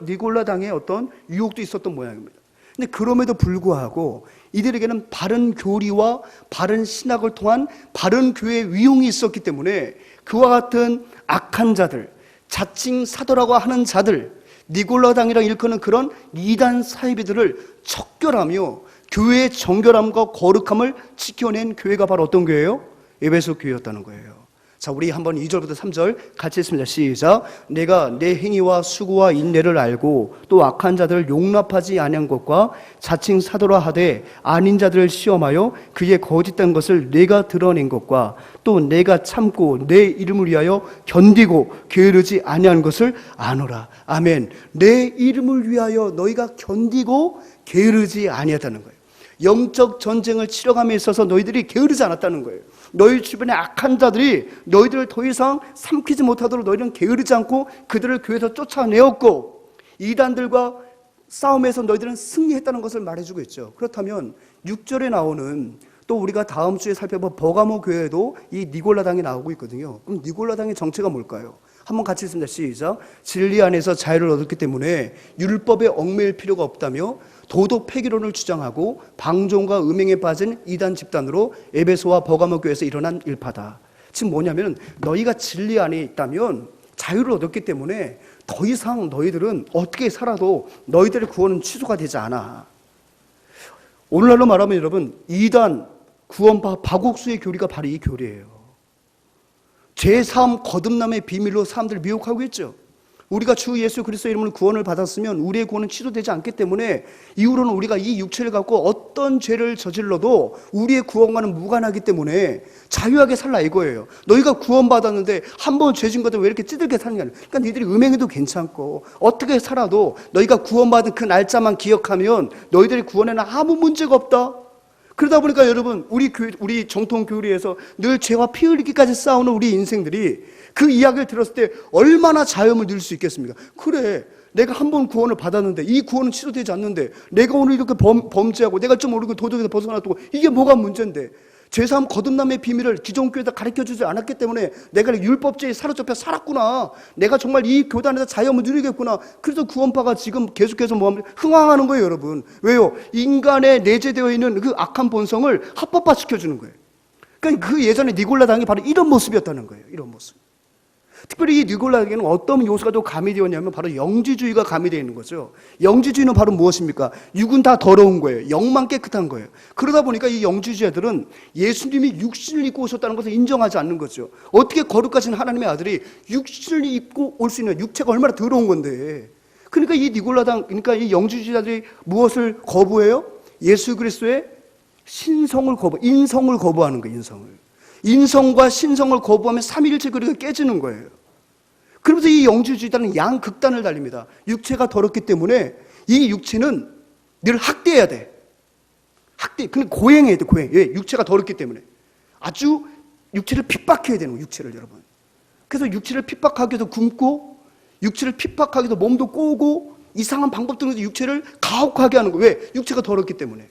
니골라당의 어떤 유혹도 있었던 모양입니다. 근데 그럼에도 불구하고 이들에게는 바른 교리와 바른 신학을 통한 바른 교회의 위용이 있었기 때문에 그와 같은 악한 자들, 자칭 사도라고 하는 자들, 니골라당이라 일컫는 그런 이단 사이비들을 척결하며 교회의 정결함과 거룩함을 지켜낸 교회가 바로 어떤 교회예요? 에베소 교회였다는 거예요. 자, 우리 한번 2절부터 3절 같이 읽습니다. 시작. 내가 내 행위와 수고와 인내를 알고 또 악한 자들을 용납하지 아니한 것과 자칭 사도라 하되 아닌 자들을 시험하여 그의 거짓된 것을 내가 드러낸 것과 또 내가 참고 내 이름을 위하여 견디고 게으르지 아니한 것을 아노라. 아멘. 내 이름을 위하여 너희가 견디고 게으르지 아니하다는 거예요. 영적 전쟁을 치러감에 있어서 너희들이 게으르지 않았다는 거예요. 너희 주변에 악한 자들이 너희들을 더 이상 삼키지 못하도록 너희는 게으르지 않고 그들을 교회에서 쫓아내었고 이단들과 싸움에서 너희들은 승리했다는 것을 말해주고 있죠. 그렇다면 6절에 나오는 또 우리가 다음 주에 살펴볼 버가모 교회에도 이 니골라당이 나오고 있거든요. 그럼 니골라당의 정체가 뭘까요? 한번 같이 읽습니다. 시작. 진리 안에서 자유를 얻었기 때문에 율법에 얽매일 필요가 없다며 도덕 폐기론을 주장하고 방종과 음행에 빠진 이단 집단으로 에베소와 버가모 교회에서 일어난 일파다. 지금 뭐냐면 너희가 진리 안에 있다면 자유를 얻었기 때문에 더 이상 너희들은 어떻게 살아도 너희들의 구원은 취소가 되지 않아. 오늘날로 말하면 여러분 이단 구원파 박옥수의 교리가 바로 이 교리예요. 제3 거듭남의 비밀로 사람들을 미혹하고 있죠. 우리가 주 예수 그리스도의 이름으로 구원을 받았으면 우리의 구원은 취소되지 않기 때문에 이후로는 우리가 이 육체를 갖고 어떤 죄를 저질러도 우리의 구원과는 무관하기 때문에 자유하게 살라 이거예요. 너희가 구원받았는데 한 번 죄진 것들 왜 이렇게 찌들게 사느냐. 그러니까 너희들이 음행해도 괜찮고 어떻게 살아도 너희가 구원받은 그 날짜만 기억하면 너희들의 구원에는 아무 문제가 없다. 그러다 보니까 여러분 우리 정통 교리에서 늘 죄와 피 흘리기까지 싸우는 우리 인생들이 그 이야기를 들었을 때 얼마나 자유함을 누릴 수 있겠습니까? 그래, 내가 한 번 구원을 받았는데 이 구원은 취소되지 않는데 내가 오늘 이렇게 범죄하고 내가 좀 모르고 도덕에서 벗어났고 이게 뭐가 문제인데 제3 거듭남의 비밀을 기존 교회에다 가르쳐주지 않았기 때문에 내가 율법죄에 사로잡혀 살았구나. 내가 정말 이 교단에서 자유함을 누리겠구나. 그래서 구원파가 지금 계속해서 뭐합니까? 흥황하는 거예요, 여러분. 왜요? 인간에 내재되어 있는 그 악한 본성을 합법화시켜주는 거예요. 그러니까 그 예전에 니골라당이 바로 이런 모습이었다는 거예요. 이런 모습. 특별히 이 니골라에게는 어떤 요소가 또 가미되었냐면 바로 영지주의가 가미되어 있는 거죠. 영지주의는 바로 무엇입니까? 육은 다 더러운 거예요. 영만 깨끗한 거예요. 그러다 보니까 이 영지주의자들은 예수님이 육신을 입고 오셨다는 것을 인정하지 않는 거죠. 어떻게 거룩하신 하나님의 아들이 육신을 입고 올 수 있는, 육체가 얼마나 더러운 건데. 그러니까 이 니골라당, 그러니까 이 영지주의자들이 무엇을 거부해요? 예수 그리스도의 인성을 거부하는 거예요. 인성과 신성을 거부하면 삼위일체 교리가 깨지는 거예요. 그러면서 이 영지주의자는 양극단을 달립니다. 육체가 더럽기 때문에 이 육체는 늘 학대해야 돼. 근데 고행해야 돼, 고행. 왜? 육체가 더럽기 때문에. 아주 육체를 핍박해야 되는 거예요, 육체를 여러분. 그래서 육체를 핍박하기도 굶고, 육체를 핍박하기도 몸도 꼬고, 이상한 방법들로 육체를 가혹하게 하는 거예요. 왜? 육체가 더럽기 때문에.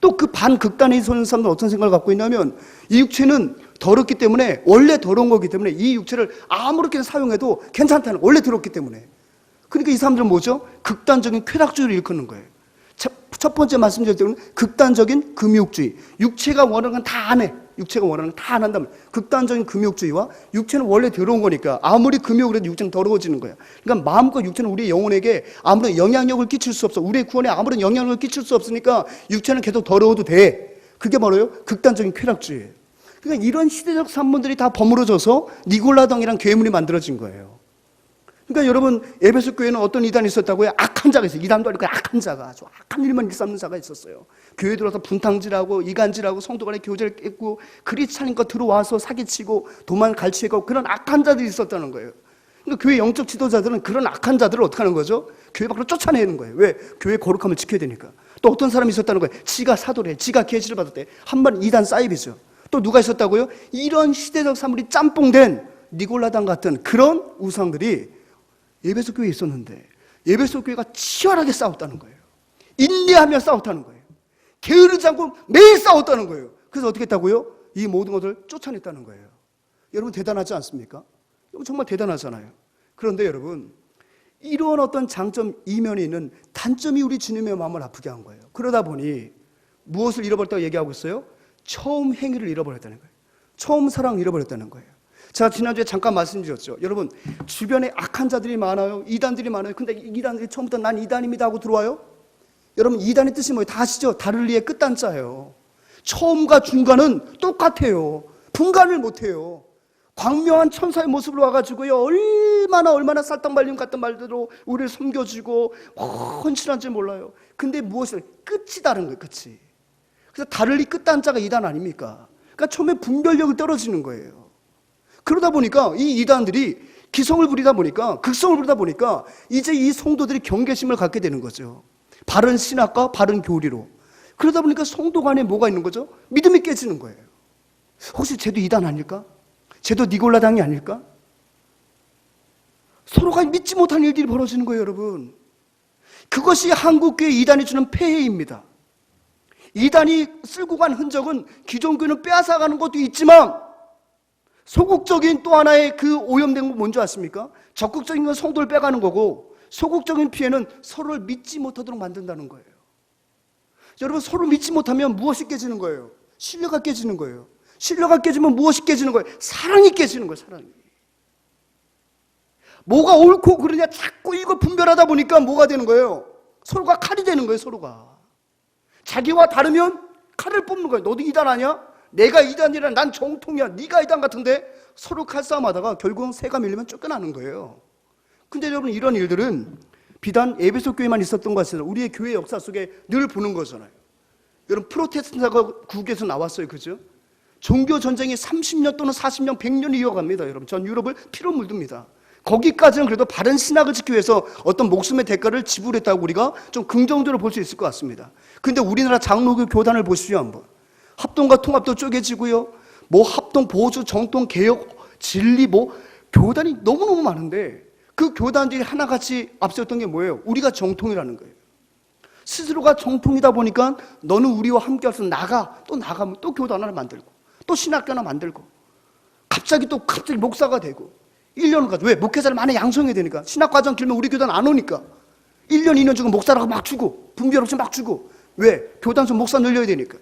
또 그 반극단에 서는 사람들은 어떤 생각을 갖고 있냐면 이 육체는 더럽기 때문에 원래 더러운 거기 때문에 이 육체를 아무렇게나 사용해도 괜찮다는, 원래 더럽기 때문에. 그러니까 이 사람들은 뭐죠? 극단적인 쾌락주의를 일컫는 거예요. 첫 번째 말씀드릴 때는 극단적인 금욕주의. 육체가 원하는 건 다 안 해. 육체가 원하는 건 다 안 한다면 극단적인 금욕주의와 육체는 원래 더러운 거니까 아무리 금욕을 해도 육체는 더러워지는 거야. 그러니까 마음과 육체는 우리의 영혼에게 아무런 영향력을 끼칠 수 없어. 우리의 구원에 아무런 영향력을 끼칠 수 없으니까 육체는 계속 더러워도 돼. 그게 바로요 극단적인 쾌락주의예요. 그러니까 이런 시대적 산문들이 다 버무려져서 니골라당이란 괴물이 만들어진 거예요. 그러니까 여러분 에베소 교회는 어떤 이단이 있었다고요? 악한 자가 있어요. 이단도 아니고 악한 자가, 아주 악한 일만 일삼는 자가 있었어요. 교회 들어와서 분탕질하고 이간질하고 성도 간에 교제를 깼고 크리스찬인과 들어와서 사기치고 도만 갈취하고 그런 악한 자들이 있었다는 거예요. 그러니까 교회 영적 지도자들은 그런 악한 자들을 어떻게 하는 거죠? 교회 밖으로 쫓아내는 거예요. 왜? 교회 거룩함을 지켜야 되니까. 또 어떤 사람이 있었다는 거예요. 지가 사도래, 지가 계시를 받았대. 한번 이단 사이비죠. 또 누가 있었다고요? 이런 시대적 사물이 짬뽕된 니골라당 같은 그런 우상들이 에베소 교회에 있었는데 에베소 교회가 치열하게 싸웠다는 거예요. 인내하며 싸웠다는 거예요. 게으르지 않고 매일 싸웠다는 거예요. 그래서 어떻게 했다고요? 이 모든 것을 쫓아냈다는 거예요. 여러분 대단하지 않습니까? 여러분 정말 대단하잖아요. 그런데 여러분 이런 어떤 장점 이면에 있는 단점이 우리 주님의 마음을 아프게 한 거예요. 그러다 보니 무엇을 잃어버렸다고 얘기하고 있어요? 처음 행위를 잃어버렸다는 거예요. 처음 사랑을 잃어버렸다는 거예요. 제가 지난주에 잠깐 말씀드렸죠. 여러분 주변에 악한 자들이 많아요. 이단들이 많아요. 근데 이단들이 처음부터 난 이단입니다 하고 들어와요? 여러분 이단의 뜻이 뭐예요? 다 아시죠? 다를리의 끝단자예요. 처음과 중간은 똑같아요. 분간을 못해요. 광명한 천사의 모습으로 와가지고요, 얼마나 쌀떡말림 같은 말대로 우리를 섬겨주고 헌신한지 몰라요. 근데 무엇이 끝이 다른 거예요. 끝이. 그래서 다를리 끝단자가 이단 아닙니까? 그러니까 처음에 분별력이 떨어지는 거예요. 그러다 보니까 이 이단들이 기성을 부리다 보니까, 극성을 부리다 보니까 이제 이 성도들이 경계심을 갖게 되는 거죠. 바른 신학과 바른 교리로. 그러다 보니까 성도 간에 뭐가 있는 거죠? 믿음이 깨지는 거예요. 혹시 쟤도 이단 아닐까? 쟤도 니골라당이 아닐까? 서로가 믿지 못한 일들이 벌어지는 거예요, 여러분. 그것이 한국교회 이단이 주는 폐해입니다. 이단이 쓸고 간 흔적은 기존교회는 빼앗아가는 것도 있지만, 소극적인 또 하나의 그 오염된 건 뭔지 아십니까? 적극적인 건 성도를 빼가는 거고, 소극적인 피해는 서로를 믿지 못하도록 만든다는 거예요. 여러분, 서로 믿지 못하면 무엇이 깨지는 거예요? 신뢰가 깨지는 거예요. 신뢰가 깨지면 무엇이 깨지는 거예요? 사랑이 깨지는 거예요. 사랑이. 뭐가 옳고 그러냐 자꾸 이걸 분별하다 보니까 뭐가 되는 거예요? 서로가 칼이 되는 거예요. 서로가. 자기와 다르면 칼을 뽑는 거예요. 너도 이단 아니야? 내가 이단이라 난 정통이야. 네가 이단 같은데? 서로 칼싸움하다가 결국은 새가 밀리면 쫓겨나는 거예요. 근데 여러분, 이런 일들은 비단 에베소 교회만 있었던 것 같아요. 우리의 교회 역사 속에 늘 보는 거잖아요. 여러분, 프로테스탄트가 국에서 나왔어요. 그죠? 종교 전쟁이 30년 또는 40년, 100년이 이어갑니다. 여러분, 전 유럽을 피로 물듭니다. 거기까지는 그래도 바른 신학을 지키기 위해서 어떤 목숨의 대가를 지불했다고 우리가 좀 긍정적으로 볼 수 있을 것 같습니다. 근데 우리나라 장로교 교단을 보시죠, 한번. 합동과 통합도 쪼개지고요. 뭐 합동, 보수, 정통, 개혁, 진리, 뭐 교단이 너무너무 많은데 그 교단들이 하나같이 앞세웠던 게 뭐예요? 우리가 정통이라는 거예요. 스스로가 정통이다 보니까 너는 우리와 함께 할수 나가, 또 나가면 또 교단 하나 만들고 또 신학교 하나 만들고 갑자기 목사가 되고 1년을 가지고. 왜? 목회자를 많이 양성해야 되니까. 신학과정 길면 우리 교단 안 오니까 1년 2년 주고 목사라고 막 주고 분별 없이 막 주고. 왜? 교단에서 목사 늘려야 되니까.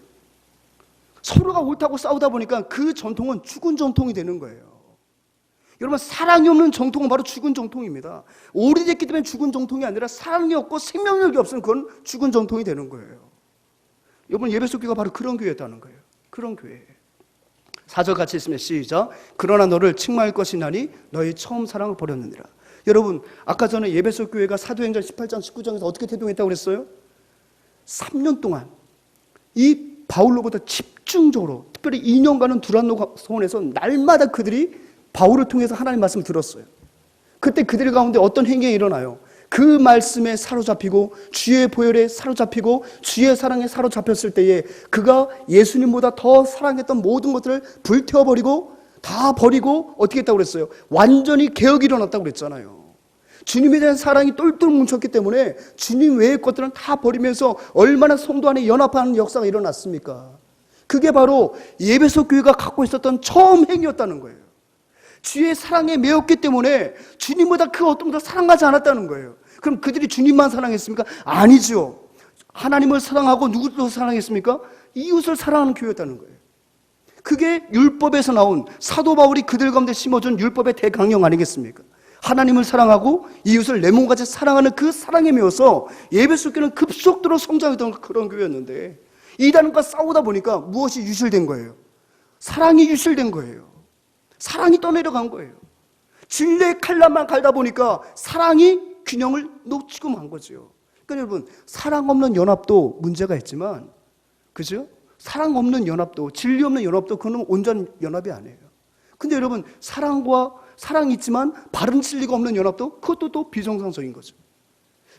서로가 옳다고 싸우다 보니까 그 전통은 죽은 전통이 되는 거예요. 여러분, 사랑이 없는 정통은 바로 죽은 정통입니다. 오래됐기 때문에 죽은 정통이 아니라 사랑이 없고 생명력이 없으면 그건 죽은 정통이 되는 거예요. 여러분, 예배소 교회가 바로 그런 교회였다는 거예요. 그런 교회. 4절 같이 있으면 시작. 그러나 너를 책망할 것이 나니 너희 처음 사랑을 버렸느니라. 여러분, 아까 전에 예배소 교회가 사도행전 18장 19장에서 어떻게 태동했다고 그랬어요? 3년 동안 이 바울로부터 집중적으로, 특별히 2년간은 두란노 소원에서 날마다 그들이 바울을 통해서 하나님 말씀을 들었어요. 그때 그들 가운데 어떤 행동이 일어나요? 그 말씀에 사로잡히고 주의 보혈에 사로잡히고 주의 사랑에 사로잡혔을 때에 그가 예수님보다 더 사랑했던 모든 것들을 불태워버리고 다 버리고 어떻게 했다고 그랬어요? 완전히 개혁이 일어났다고 그랬잖아요. 주님에 대한 사랑이 똘똘 뭉쳤기 때문에 주님 외의 것들은 다 버리면서 얼마나 성도 안에 연합하는 역사가 일어났습니까? 그게 바로 예배소 교회가 갖고 있었던 처음 행위였다는 거예요. 주의 사랑에 매였기 때문에 주님보다 그 어떤 것도 사랑하지 않았다는 거예요. 그럼 그들이 주님만 사랑했습니까? 아니죠. 하나님을 사랑하고 누구도 사랑했습니까? 이웃을 사랑하는 교회였다는 거예요. 그게 율법에서 나온 사도 바울이 그들 가운데 심어준 율법의 대강령 아니겠습니까? 하나님을 사랑하고 이웃을 내 몸같이 사랑하는 그 사랑에 매여서 예배소 교회는 급속도로 성장했던 그런 교회였는데, 이단과 싸우다 보니까 무엇이 유실된 거예요? 사랑이 유실된 거예요. 사랑이 떠내려간 거예요. 진리의 칼날만 갈다 보니까 사랑이 균형을 놓치고 만 거죠. 그러니까 여러분, 사랑 없는 연합도 문제가 있지만, 그죠? 사랑 없는 연합도, 진리 없는 연합도 그건 온전 연합이 아니에요. 근데 여러분, 사랑이 있지만 바른 진리가 없는 연합도 그것도 또 비정상적인 거죠.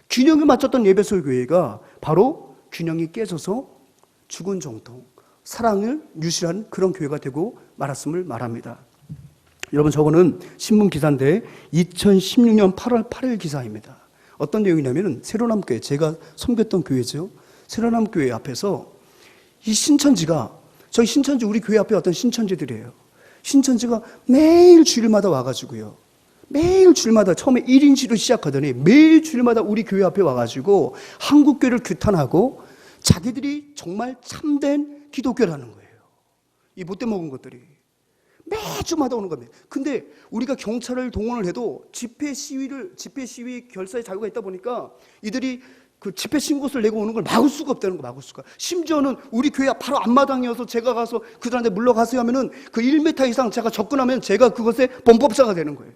균형을 맞췄던 예배소 교회가 바로 균형이 깨져서 죽은 정통, 사랑을 유실한 그런 교회가 되고 말았음을 말합니다. 여러분, 저거는 신문 기사인데 2016년 8월 8일 기사입니다. 어떤 내용이냐면 새로남교회, 제가 섬겼던 교회죠. 새로남교회 앞에서 이 신천지가, 저희 신천지 우리 교회 앞에 어떤 신천지들이에요. 신천지가 매일 주일마다 와가지고요. 매일 주일마다 처음에 1인시로 시작하더니 매일 주일마다 우리 교회 앞에 와가지고 한국교회를 규탄하고 자기들이 정말 참된 기독교라는 거예요. 이 못돼 먹은 것들이. 매주마다 오는 겁니다. 근데 우리가 경찰을 동원을 해도 집회 시위 결사의 자유가 있다 보니까 이들이 그 집회 신고서를 내고 오는 걸 막을 수가 없다는 거, 막을 수가. 심지어는 우리 교회 바로 앞마당이어서 제가 가서 그들한테 물러가세요 하면은 그 1m 이상 제가 접근하면 제가 그것에 범법자가 되는 거예요.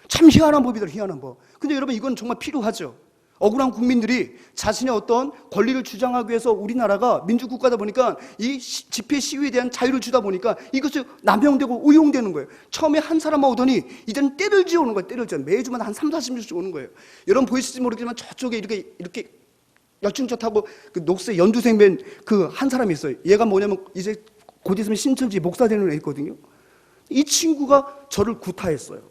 참 희한한 법이더라, 희한한 법. 근데 여러분, 이건 정말 필요하죠. 억울한 국민들이 자신의 어떤 권리를 주장하기 위해서 우리나라가 민주국가다 보니까 이 집회 시위에 대한 자유를 주다 보니까 이것이 남용되고 의용되는 거예요. 처음에 한 사람만 오더니 이제는 때를 지어오는 거예요. 때를 지어. 매주마다 한 30-40명씩 오는 거예요. 여러분 보이실지 모르겠지만 저쪽에 이렇게 열중차 타고 그 녹색 연두색 맨 그 한 사람이 있어요. 얘가 뭐냐면 이제 곧 있으면 신천지 목사 되는 애 있거든요. 이 친구가 저를 구타했어요.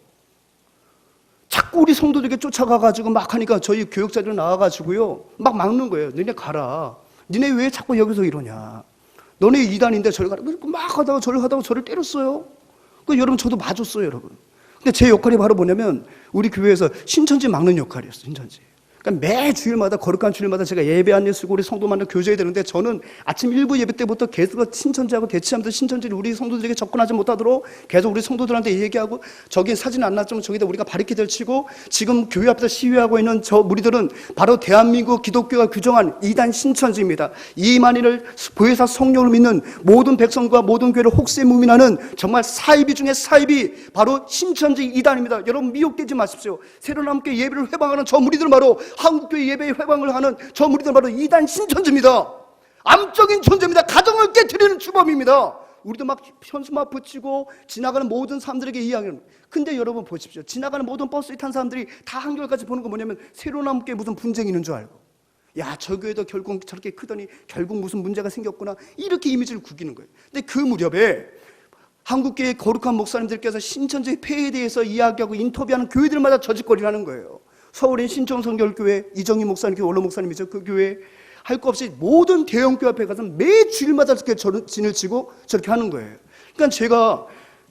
자꾸 우리 성도들에게 쫓아가가지고 막 하니까 저희 교육자들 나와가지고요 막 막는 거예요. 너네 가라. 너네 왜 자꾸 여기서 이러냐. 너네 이단인데 저리 가라. 막 하다가 저를 때렸어요. 여러분 저도 맞았어요, 여러분. 근데 제 역할이 바로 뭐냐면 우리 교회에서 신천지 막는 역할이었어요. 신천지. 그러니까 매 주일마다 거룩한 주일마다 제가 예배 안내 쓰고 우리 성도 만나 교제해야 되는데 저는 아침 1부 예배 때부터 계속 신천지하고 대치하면서 신천지를 우리 성도들에게 접근하지 못하도록 계속 우리 성도들한테 얘기하고 저기 사진 안 났지만 저기다 우리가 바리케이드를 치고 지금 교회 앞에서 시위하고 있는 저 무리들은 바로 대한민국 기독교가 규정한 이단 신천지입니다. 이만희를 보혜사 성령을 믿는 모든 백성과 모든 교회를 혹세무민하는 정말 사이비 중에 사이비 바로 신천지 이단입니다. 여러분 미혹되지 마십시오. 새로남교회 예배를 회방하는 저 무리들은 바로 한국교회 예배에 회방을 하는 저 무리들은 바로 이단 신천지입니다. 암적인 존재입니다. 가정을 깨트리는 주범입니다. 우리도 막 현수막 붙이고 지나가는 모든 사람들에게 이야기합니다. 근데 여러분 보십시오. 지나가는 모든 버스에 탄 사람들이 다 한결같이 보는 거 뭐냐면 새로남교회 무슨 분쟁이 있는 줄 알고, 야, 저 교회도 결국 저렇게 크더니 결국 무슨 문제가 생겼구나, 이렇게 이미지를 구기는 거예요. 근데 그 무렵에 한국교회 거룩한 목사님들께서 신천지 폐해에 대해서 이야기하고 인터뷰하는 교회들마다 저짓거리를 하는 거예요. 서울의 신청성결교회 이정희 목사님, 원로 목사님이죠. 그 교회 할 거 없이 모든 대형교회 앞에 가서 매 주일마다 이렇게 진을 치고 저렇게 하는 거예요. 그러니까 제가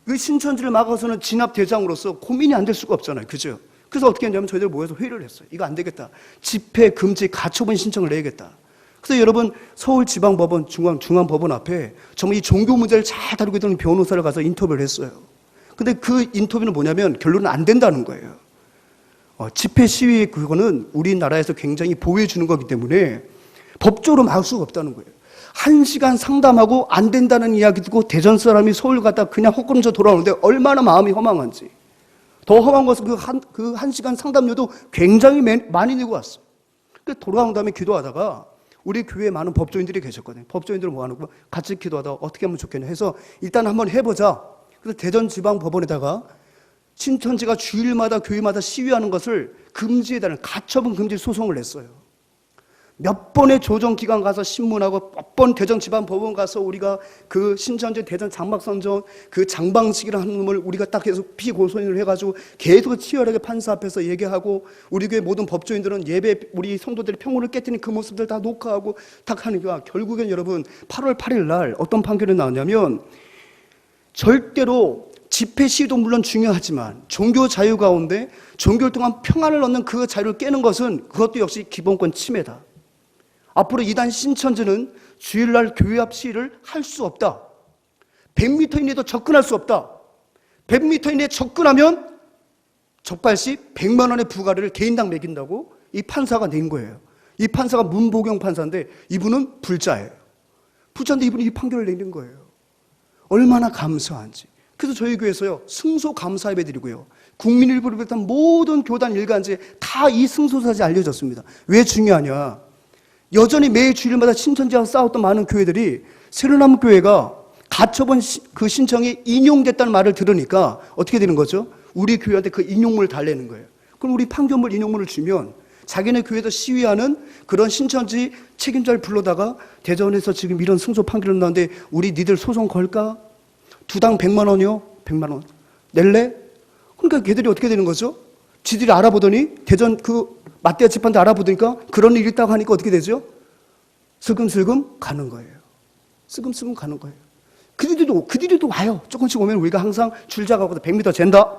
그 신천지를 막아서는 진압대장으로서 고민이 안 될 수가 없잖아요. 그죠? 그래서 어떻게 했냐면 저희들 모여서 회의를 했어요. 이거 안 되겠다. 집회 금지 가처분 신청을 내야겠다. 그래서 여러분 서울지방법원, 중앙법원 앞에 정말 이 종교 문제를 잘 다루고 있던 변호사를 가서 인터뷰를 했어요. 근데 그 인터뷰는 뭐냐면 결론은 안 된다는 거예요. 집회 시위 그거는 우리나라에서 굉장히 보호해 주는 거기 때문에 법적으로 막을 수가 없다는 거예요. 1시간 상담하고 안 된다는 이야기 듣고 대전 사람이 서울 갔다 그냥 헛걸음져 돌아오는데 얼마나 마음이 허망한지. 더 허망한 것은 그 1시간 상담료도 굉장히 많이 내고 왔어요. 그래서 돌아온 다음에 기도하다가 우리 교회에 많은 법조인들이 계셨거든요. 법조인들을 모아놓고 같이 기도하다가 어떻게 하면 좋겠냐 해서 일단 한번 해보자. 그래서 대전지방법원에다가 신천지가 주일마다 교회마다 시위하는 것을 금지해달라는 가처분 금지 소송을 냈어요. 몇 번의 조정기관 가서 신문하고 몇 번 대전지방법원 가서 우리가 그 신천지 대전 장막선전 그 장방식이라는 놈을 우리가 딱 계속 피고소인을 해가지고 계속 치열하게 판사 앞에서 얘기하고 우리 교회 모든 법조인들은 예배 우리 성도들의 평온을 깨뜨리는 그 모습들 다 녹화하고 딱 하니까 결국엔 여러분 8월 8일 날 어떤 판결이 나왔냐면 절대로 집회 시위도 물론 중요하지만 종교 자유 가운데 종교를 통한 평안을 얻는 그 자유를 깨는 것은 그것도 역시 기본권 침해다. 앞으로 이단 신천지는 주일날 교회 앞 시위를 할 수 없다. 100m 이내도 접근할 수 없다. 100m 이내에 접근하면 적발시 100만 원의 부과를 개인당 매긴다고 이 판사가 낸 거예요. 이 판사가 문보경 판사인데 이분은 불자예요. 불자인데 이분이 이 판결을 내는 거예요. 얼마나 감사한지. 그래서 저희 교회에서요 승소 감사 예배 드리고요 국민일보를 비롯한 모든 교단 일간지에 다 이 승소사실이 알려졌습니다. 왜 중요하냐? 여전히 매 주일마다 신천지와 싸웠던 많은 교회들이 새로남교회가 가처분 그 신청이 인용됐다는 말을 들으니까 어떻게 되는 거죠? 우리 교회한테 그 인용문을 달래는 거예요. 그럼 우리 판결문 인용문을 주면 자기네 교회에서 시위하는 그런 신천지 책임자를 불러다가 대전에서 지금 이런 승소 판결을 나는데 우리 니들 소송 걸까? 두당 100만 원이요? 100만 원. 낼래? 그러니까 걔들이 어떻게 되는 거죠? 지들이 알아보더니 대전 그 맞대하 집한테 알아보니까 그런 일이 있다고 하니까 어떻게 되죠? 슬금슬금 가는 거예요. 슬금슬금 가는 거예요. 그들도 와요. 조금씩 오면 우리가 항상 줄자가보다 100m 잰다.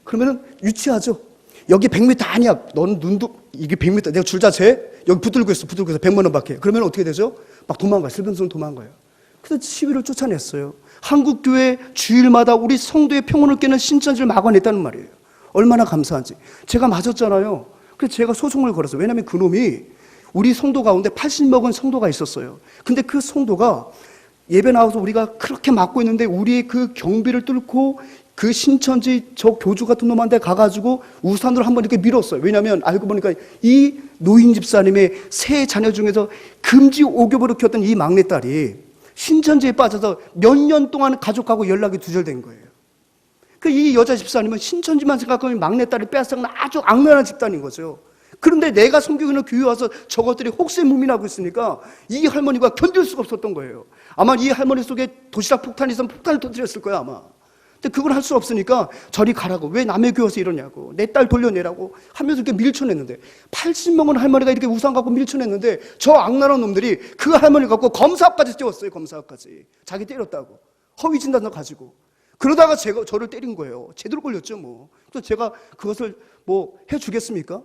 그러면은 유치하죠. 여기 100m 아니야. 넌 눈도 이게 100m 내가 줄자 재? 여기 붙들고 있어. 100만 원 밖에. 그러면 어떻게 되죠? 막 도망가요. 슬금슬금 도망가요. 그래서 시위를 쫓아냈어요. 한국교회 주일마다 우리 성도의 평온을 깨는 신천지를 막아냈다는 말이에요. 얼마나 감사한지. 제가 맞았잖아요. 그래서 제가 소송을 걸었어요. 왜냐하면 그놈이 우리 성도 가운데 80 먹은 성도가 있었어요. 근데 그 성도가 예배 나와서 우리가 그렇게 맡고 있는데 우리의 그 경비를 뚫고 그 신천지 저 교주 같은 놈한테 가가지고 우산으로 한번 이렇게 밀었어요. 왜냐하면 알고 보니까 이 노인 집사님의 세 자녀 중에서 금지 오겹으로 키웠던 이 막내딸이 신천지에 빠져서 몇 년 동안 가족하고 연락이 두절된 거예요. 그 이 여자 집사님은 신천지만 생각하면 막내딸을 빼앗아간 아주 악랄한 집단인 거죠. 그런데 내가 성경에는 교회 와서 저것들이 혹세무민하고 있으니까 이 할머니가 견딜 수가 없었던 거예요. 아마 이 할머니 속에 도시락 폭탄이 있으면 폭탄을 터뜨렸을 거야 아마. 근데 그걸 할 수 없으니까 저리 가라고, 왜 남의 교회 와서 이러냐고, 내 딸 돌려내라고 하면서 이렇게 밀쳐냈는데 80 먹은 할머니가 이렇게 우산 갖고 밀쳐냈는데 저 악랄한 놈들이 그 할머니 갖고 검사까지 띄웠어요. 검사까지 자기 때렸다고 허위 진단도 가지고. 그러다가 저를 때린 거예요. 제대로 걸렸죠 뭐. 그래서 제가 그것을 뭐 해주겠습니까?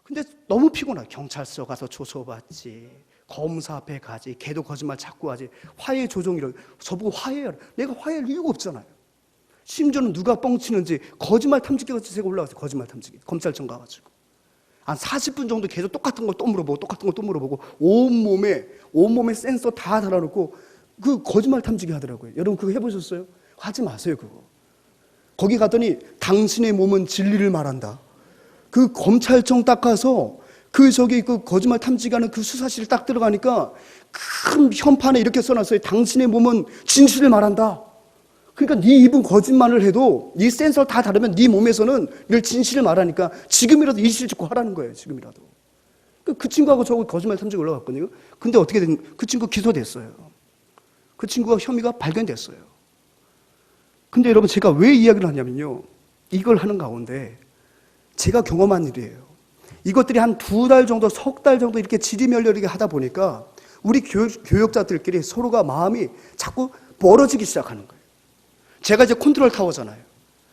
근데 너무 피곤해. 경찰서 가서 조소받지, 검사 앞에 가지, 걔도 거짓말 자꾸 하지, 화해 조정이라고. 저보고 화해하라. 내가 화해할 이유가 없잖아요. 심지어는 누가 뻥치는지 거짓말 탐지기같이 제가 올라갔어요. 거짓말 탐지기. 검찰청 가가지고 한 40분 정도 계속 똑같은 걸 또 물어보고 똑같은 걸 또 물어보고 온몸에 센서 다 달아놓고 그 거짓말 탐지기 하더라고요. 여러분 그거 해보셨어요? 하지 마세요 그거. 거기 갔더니 당신의 몸은 진리를 말한다. 그 검찰청 딱 가서 그 거짓말 탐지기하는 그 수사실 딱 들어가니까 큰 현판에 이렇게 써놨어요. 당신의 몸은 진실을 말한다. 그러니까 네 입은 거짓말을 해도 네 센서 다 다르면 네 몸에서는 늘 진실을 말하니까 지금이라도 이실 짓고 하라는 거예요. 지금이라도. 그 친구하고 저 거짓말 탐지기 올라갔거든요. 근데 어떻게 그 친구 기소됐어요. 그 친구가 혐의가 발견됐어요. 근데 여러분 제가 왜 이야기를 하냐면요. 이걸 하는 가운데 제가 경험한 일이에요. 이것들이 한 2달 정도, 3달 정도 이렇게 지리멸렬하게 하다 보니까 우리 교역자들끼리 서로가 마음이 자꾸 멀어지기 시작하는 거예요. 제가 이제 컨트롤 타워잖아요.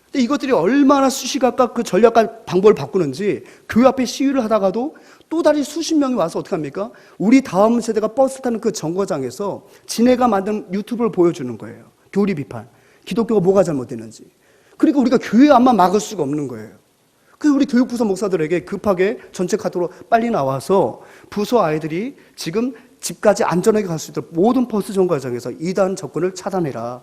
근데 이것들이 얼마나 수시각각 그 전략과 방법을 바꾸는지 교회 앞에 시위를 하다가도 또 다른 수십 명이 와서 어떻게 합니까? 우리 다음 세대가 버스 타는 그 정거장에서 지네가 만든 유튜브를 보여주는 거예요. 교리 비판. 기독교가 뭐가 잘못됐는지. 그리고 우리가 교회 앞만 막을 수가 없는 거예요. 그래서 우리 교육부서 목사들에게 급하게 전체 카톡으로 빨리 나와서 부서 아이들이 지금 집까지 안전하게 갈 수 있도록 모든 버스 정거장에서 2단 접근을 차단해라.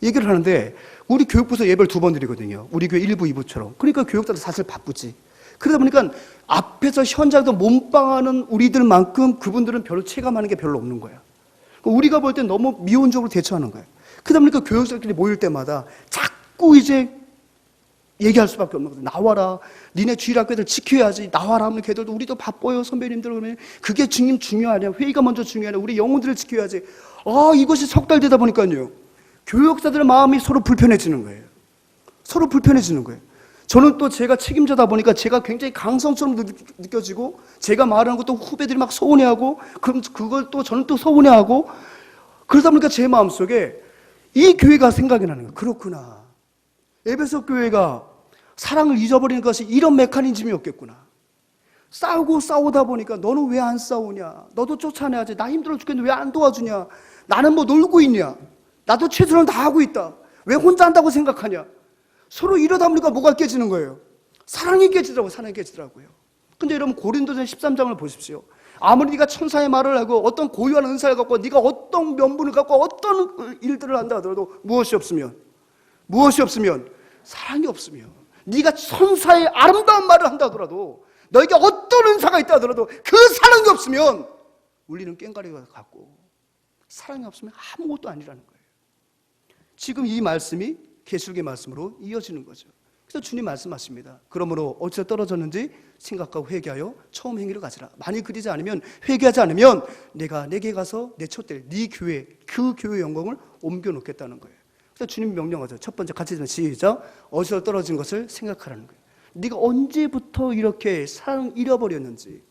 얘기를 하는데 우리 교육부서 예배를 2번 드리거든요. 우리 교회 1부, 2부처럼. 그러니까 교육자들 사실 바쁘지. 그러다 보니까 앞에서 현장에서 몸빵하는 우리들만큼 그분들은 별로 체감하는 게 별로 없는 거야. 우리가 볼 땐 너무 미온적으로 대처하는 거예요. 그러다 보니까 교육자들끼리 모일 때마다 자꾸 이제 얘기할 수밖에 없는 거죠. 나와라. 니네 주일학교들 지켜야지. 나와라 하면 걔들도 우리도 바빠요. 선배님들 그러면 그게 중요하냐. 회의가 먼저 중요하냐. 우리 영혼들을 지켜야지. 이것이 3달 되다 보니까요. 교육자들의 마음이 서로 불편해지는 거예요. 서로 불편해지는 거예요. 저는 또 제가 책임자다 보니까 제가 굉장히 강성처럼 느껴지고 제가 말하는 것도 후배들이 막 서운해하고 그럼 그걸 또 저는 또 서운해하고 그러다 보니까 제 마음속에 이 교회가 생각이 나는 거예요. 그렇구나. 에베소 교회가 사랑을 잊어버리는 것이 이런 메커니즘이었겠구나. 싸우다 보니까 너는 왜 안 싸우냐. 너도 쫓아내야지. 나 힘들어 죽겠는데 왜 안 도와주냐. 나는 뭐 놀고 있냐. 나도 최선을 다하고 있다. 왜 혼자 한다고 생각하냐. 서로 이러다 보니까 뭐가 깨지는 거예요. 사랑이 깨지더라고요. 근데 여러분 고린도전 13장을 보십시오. 아무리 네가 천사의 말을 하고 어떤 고유한 은사를 갖고 네가 어떤 면분을 갖고 어떤 일들을 한다 하더라도 무엇이 없으면 사랑이 없으면 네가 천사의 아름다운 말을 한다 하더라도 너에게 어떤 은사가 있다 하더라도 그 사랑이 없으면 우리는 깽가리가 같고 사랑이 없으면 아무것도 아니라는 거예요. 지금 이 말씀이 계시록의 말씀으로 이어지는 거죠. 그래서 주님 말씀하십니다. 그러므로 어디서 떨어졌는지 생각하고 회개하여 처음 행위를 가지라. 만일 그러지 않으면 회개하지 않으면 내가 내게 가서 내 촛대 네 교회 그 교회 영광을 옮겨놓겠다는 거예요. 그래서 주님 명령하죠. 첫 번째 같이 시작. 어디서 떨어진 것을 생각하라는 거예요. 네가 언제부터 이렇게 사랑을 잃어버렸는지.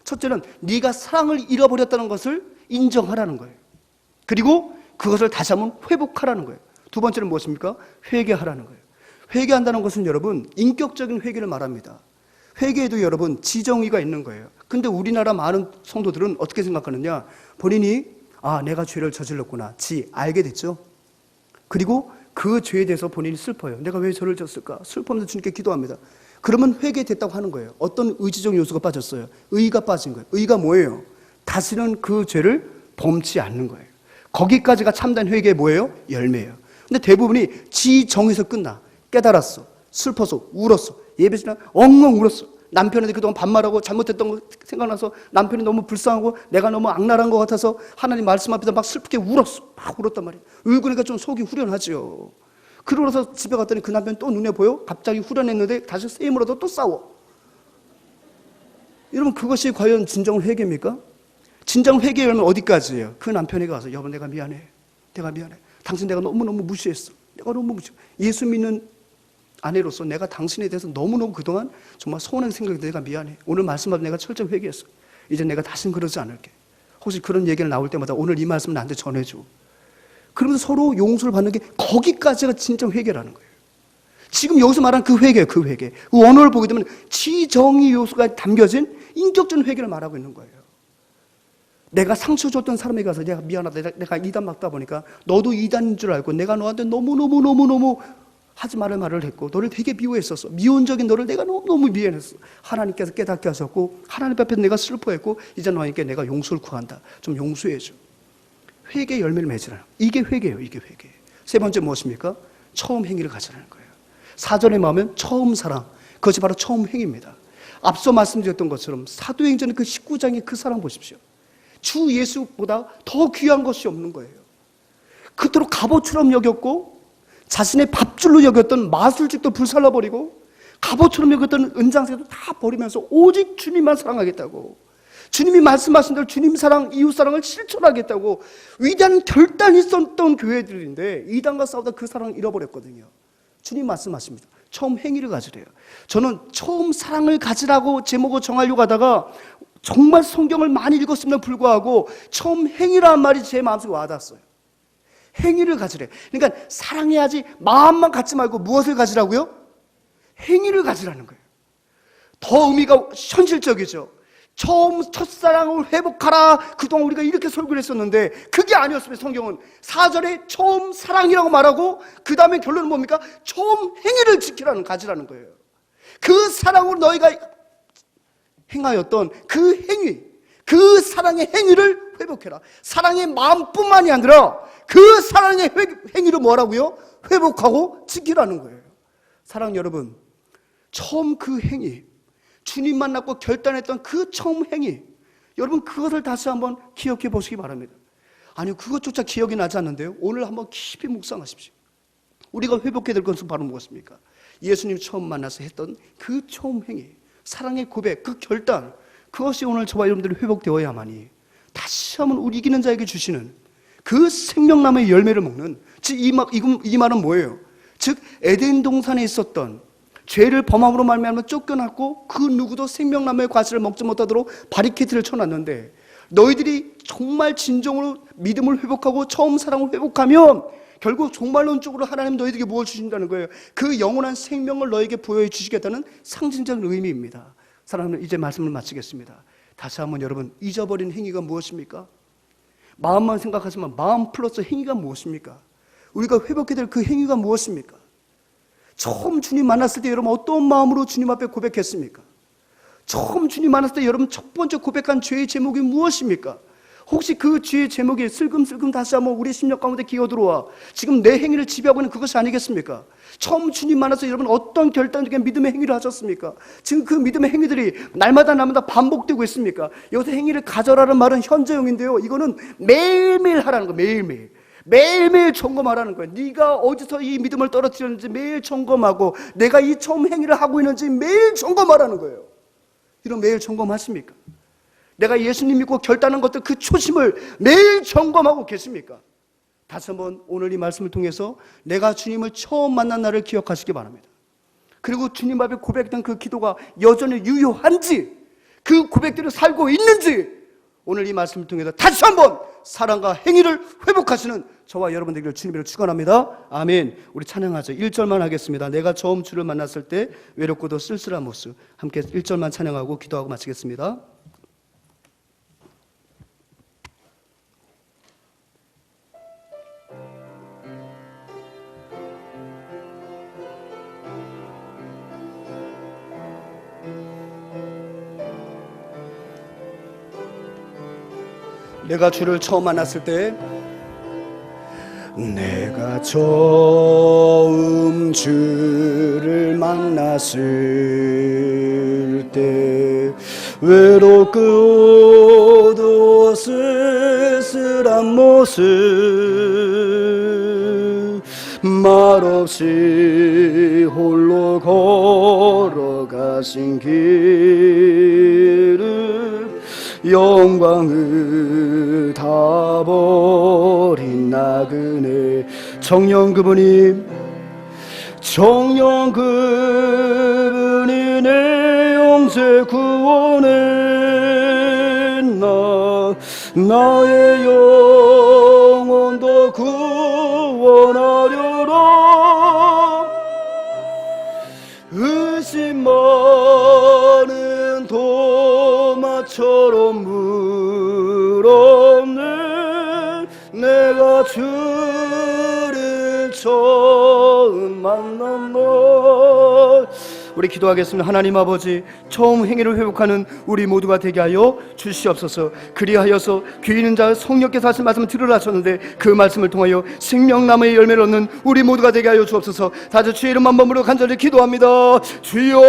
첫째는 네가 사랑을 잃어버렸다는 것을 인정하라는 거예요. 그리고 그것을 다시 한번 회복하라는 거예요. 두 번째는 무엇입니까? 회개하라는 거예요. 회개한다는 것은 여러분 인격적인 회개를 말합니다. 회개에도 여러분 지정의가 있는 거예요. 근데 우리나라 많은 성도들은 어떻게 생각하느냐. 본인이 내가 죄를 저질렀구나. 알게 됐죠. 그리고 그 죄에 대해서 본인이 슬퍼요. 내가 왜 죄를 졌을까? 슬퍼하면서 주님께 기도합니다. 그러면 회개됐다고 하는 거예요. 어떤 의지적 요소가 빠졌어요? 의가 빠진 거예요. 의가 뭐예요? 다시는 그 죄를 범치 않는 거예요. 거기까지가 참된 회개의 뭐예요? 열매예요. 근데 대부분이 지 정에서 끝나. 깨달았어, 슬퍼서 울었어, 예배지나 엉엉 울었어. 남편한테 그동안 반말하고 잘못했던 거 생각나서 남편이 너무 불쌍하고 내가 너무 악랄한 것 같아서 하나님 말씀 앞에서 막 슬프게 울었어. 막 울었단 말이에요. 울고니까 좀 속이 후련하죠. 그러고서 집에 갔더니 그 남편이 또 눈에 보여? 갑자기 후련했는데 다시 세임으로도 또 싸워. 여러분, 그것이 과연 진정 회개입니까? 진정 회개의 열매는 어디까지예요? 그 남편에게 가서 여보, 내가 미안해. 내가 미안해. 당신 내가 너무너무 무시했어. 내가 너무 무시했어. 예수 믿는 아내로서 내가 당신에 대해서 너무너무 그동안 정말 서운한 생각이 내가 미안해. 오늘 말씀하고 내가 철저히 회개했어. 이제 내가 다시는 그러지 않을게. 혹시 그런 얘기를 나올 때마다 오늘 이 말씀 나한테 전해줘. 그러면서 서로 용서를 받는 게 거기까지가 진정 회개라는 거예요. 지금 여기서 말한 그 회개, 그 회개. 그 원어를 보게 되면 지정의 요소가 담겨진 인격적인 회개를 말하고 있는 거예요. 내가 상처 줬던 사람에게 가서 내가 미안하다. 내가 이단 막다 보니까 너도 이단인 줄 알고 내가 너한테 너무너무 하지 말을 말을 했고 너를 되게 미워했었어. 미온적인 너를 내가 너무 미워했어. 하나님께서 깨닫게 하셨고 하나님 앞에 내가 슬퍼했고 이제 너에게 내가 용서를 구한다. 좀 용서해줘. 회개 열매를 맺으라는 거예요. 이게 회개예요. 이게 회개. 세 번째 무엇입니까? 처음 행위를 가지라는 거예요. 사전에 말하면 처음 사랑. 그것이 바로 처음 행위입니다. 앞서 말씀드렸던 것처럼 사도행전의 그 19장의 그 사랑 보십시오. 주 예수보다 더 귀한 것이 없는 거예요. 그토록 갑옷처럼 여겼고 자신의 밥줄로 여겼던 마술집도 불살라버리고 갑옷처럼 여겼던 은장색도 다 버리면서 오직 주님만 사랑하겠다고, 주님이 말씀하신 대로 주님 사랑, 이웃 사랑을 실천하겠다고 위대한 결단이 있었던 교회들인데 이단과 싸우다 그 사랑을 잃어버렸거든요. 주님 말씀하십니다. 처음 행위를 가지래요. 저는 처음 사랑을 가지라고 제목을 정하려고 하다가 정말 성경을 많이 읽었음에도 불구하고 처음 행위라는 말이 제 마음속에 와닿았어요. 행위를 가지래. 그러니까 사랑해야지 마음만 갖지 말고 무엇을 가지라고요? 행위를 가지라는 거예요. 더 의미가 현실적이죠. 처음 첫사랑을 회복하라. 그동안 우리가 이렇게 설교를 했었는데 그게 아니었으면 성경은 4절에 처음 사랑이라고 말하고 그 다음에 결론은 뭡니까? 처음 행위를 지키라는, 가지라는 거예요. 그 사랑으로 너희가 행하였던 그 행위, 그 사랑의 행위를 회복해라. 사랑의 마음뿐만이 아니라 그 사랑의 행위를 뭐라고요? 회복하고 지키라는 거예요. 사랑 여러분, 처음 그 행위, 주님 만났고 결단했던 그 처음 행위, 여러분 그것을 다시 한번 기억해 보시기 바랍니다. 아니요, 그것조차 기억이 나지 않는데요, 오늘 한번 깊이 묵상하십시오. 우리가 회복해야 될 것은 바로 무엇입니까? 예수님 처음 만나서 했던 그 처음 행위, 사랑의 고백, 그 결단, 그것이 오늘 저와 여러분들이 회복되어야만이 다시 한번 우리 이기는 자에게 주시는 그 생명나무의 열매를 먹는, 즉 이 말은 뭐예요? 즉 에덴 동산에 있었던 죄를 범함으로 말미암아 쫓겨났고 그 누구도 생명나무의 과실을 먹지 못하도록 바리케이트를 쳐놨는데 너희들이 정말 진정으로 믿음을 회복하고 처음 사랑을 회복하면 결국 종말론적으로 하나님 너희들에게 무엇을 주신다는 거예요? 그 영원한 생명을 너에게 부여해 주시겠다는 상징적인 의미입니다. 사랑하는, 이제 말씀을 마치겠습니다. 다시 한번 여러분, 잊어버린 행위가 무엇입니까? 마음만 생각하지만 마음 플러스 행위가 무엇입니까? 우리가 회복해야 될 그 행위가 무엇입니까? 처음 주님 만났을 때 여러분 어떤 마음으로 주님 앞에 고백했습니까? 처음 주님 만났을 때 여러분 첫 번째 고백한 죄의 제목이 무엇입니까? 혹시 그 죄의 제목이 슬금슬금 다시 한번 우리 심령 가운데 기어 들어와 지금 내 행위를 지배하고 있는 그것이 아니겠습니까? 처음 주님 만나서 여러분 어떤 결단적인 믿음의 행위를 하셨습니까? 지금 그 믿음의 행위들이 날마다 반복되고 있습니까? 여기서 행위를 가져라는 말은 현재형인데요, 이거는 매일매일 하라는 거예요. 매일매일 점검하라는 거예요. 네가 어디서 이 믿음을 떨어뜨렸는지 매일 점검하고 내가 이 처음 행위를 하고 있는지 매일 점검하라는 거예요. 이런 매일 점검하십니까? 내가 예수님 믿고 결단한 것들 그 초심을 매일 점검하고 계십니까? 다시 한번 오늘 이 말씀을 통해서 내가 주님을 처음 만난 날을 기억하시기 바랍니다. 그리고 주님 앞에 고백했던 그 기도가 여전히 유효한지, 그 고백대로 살고 있는지 오늘 이 말씀을 통해서 다시 한번 사랑과 행위를 회복하시는 저와 여러분들에게 주님으로 축원합니다. 아멘. 우리 찬양하죠. 1절만 하겠습니다. 내가 처음 주를 만났을 때 외롭고도 쓸쓸한 모습. 함께 1절만 찬양하고 기도하고 마치겠습니다. 내가 주를 처음 만났을 때, 내가 처음 주를 만났을 때 외롭고 어두워 쓸쓸한 모습, 말없이 홀로 걸어가신 길을 영광을 다 버린 나그네, 정녕 그분이 내 영생 구원해. 나의 영혼도 구원하려라. 의심 많은 도마처럼 물었네. 내가 주를 처음 만난 날. 우리 기도하겠습니다. 하나님 아버지, 처음 행위를 회복하는 우리 모두가 되게 하여 주시옵소서. 그리하여서 귀 있는 자 성령께서 하신 말씀을 들으라 하셨는데 그 말씀을 통하여 생명나무의 열매를 얻는 우리 모두가 되게 하여 주옵소서. 다시 주의 이름 한 번으로 간절히 기도합니다. 주여,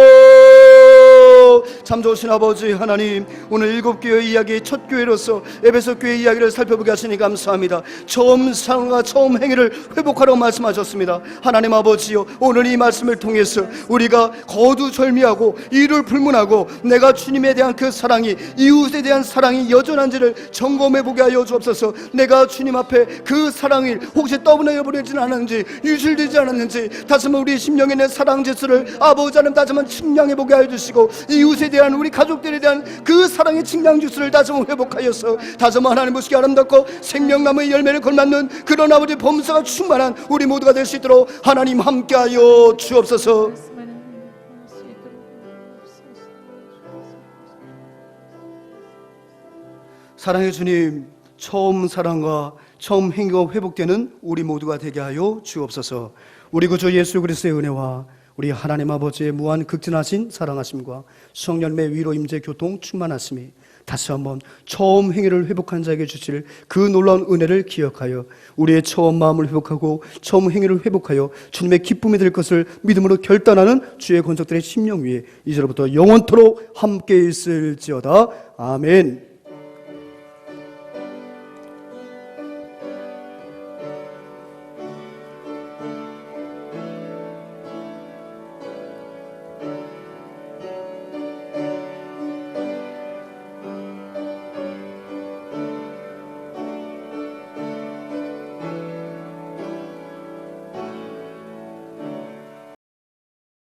참 좋으신 아버지 하나님, 오늘 7교회 이야기 첫 교회로서 에베소 교회 이야기를 살펴보게 하시니 감사합니다. 처음 상과 처음 행위를 회복하라고 말씀하셨습니다. 하나님 아버지요, 오늘 이 말씀을 통해서 우리가 거두절미하고 이를 불문하고 내가 주님에 대한 그 사랑이, 이웃에 대한 사랑이 여전한지를 점검해보게 하여 주옵소서. 내가 주님 앞에 그 사랑이 혹시 떠나여 버리지 않았는지, 유실되지 않았는지 다시 한번 우리 심령에 내 사랑 지수를 아버지 하나님 다시 한번 측량해보게 하여 주시고, 이웃에 대한 우리 가족들에 대한 그 사랑의 측량 지수를 다시 한번 회복하여서 다시 한번 하나님 보시기 아름답고 생명나무의 열매를 걸맞는 그런 아버지 범사가 충만한 우리 모두가 될 수 있도록 하나님 함께하여 주옵소서. 사랑의 주님, 처음 사랑과 처음 행위가 회복되는 우리 모두가 되게 하여 주옵소서. 우리 구주 예수 그리스도의 은혜와 우리 하나님 아버지의 무한 극진하신 사랑하심과 성령의 위로 임재 교통 충만하심이 다시 한번 처음 행위를 회복한 자에게 주실 그 놀라운 은혜를 기억하여 우리의 처음 마음을 회복하고 처음 행위를 회복하여 주님의 기쁨이 될 것을 믿음으로 결단하는 주의 권속들의 심령 위에 이제로부터 영원토록 함께 있을지어다. 아멘.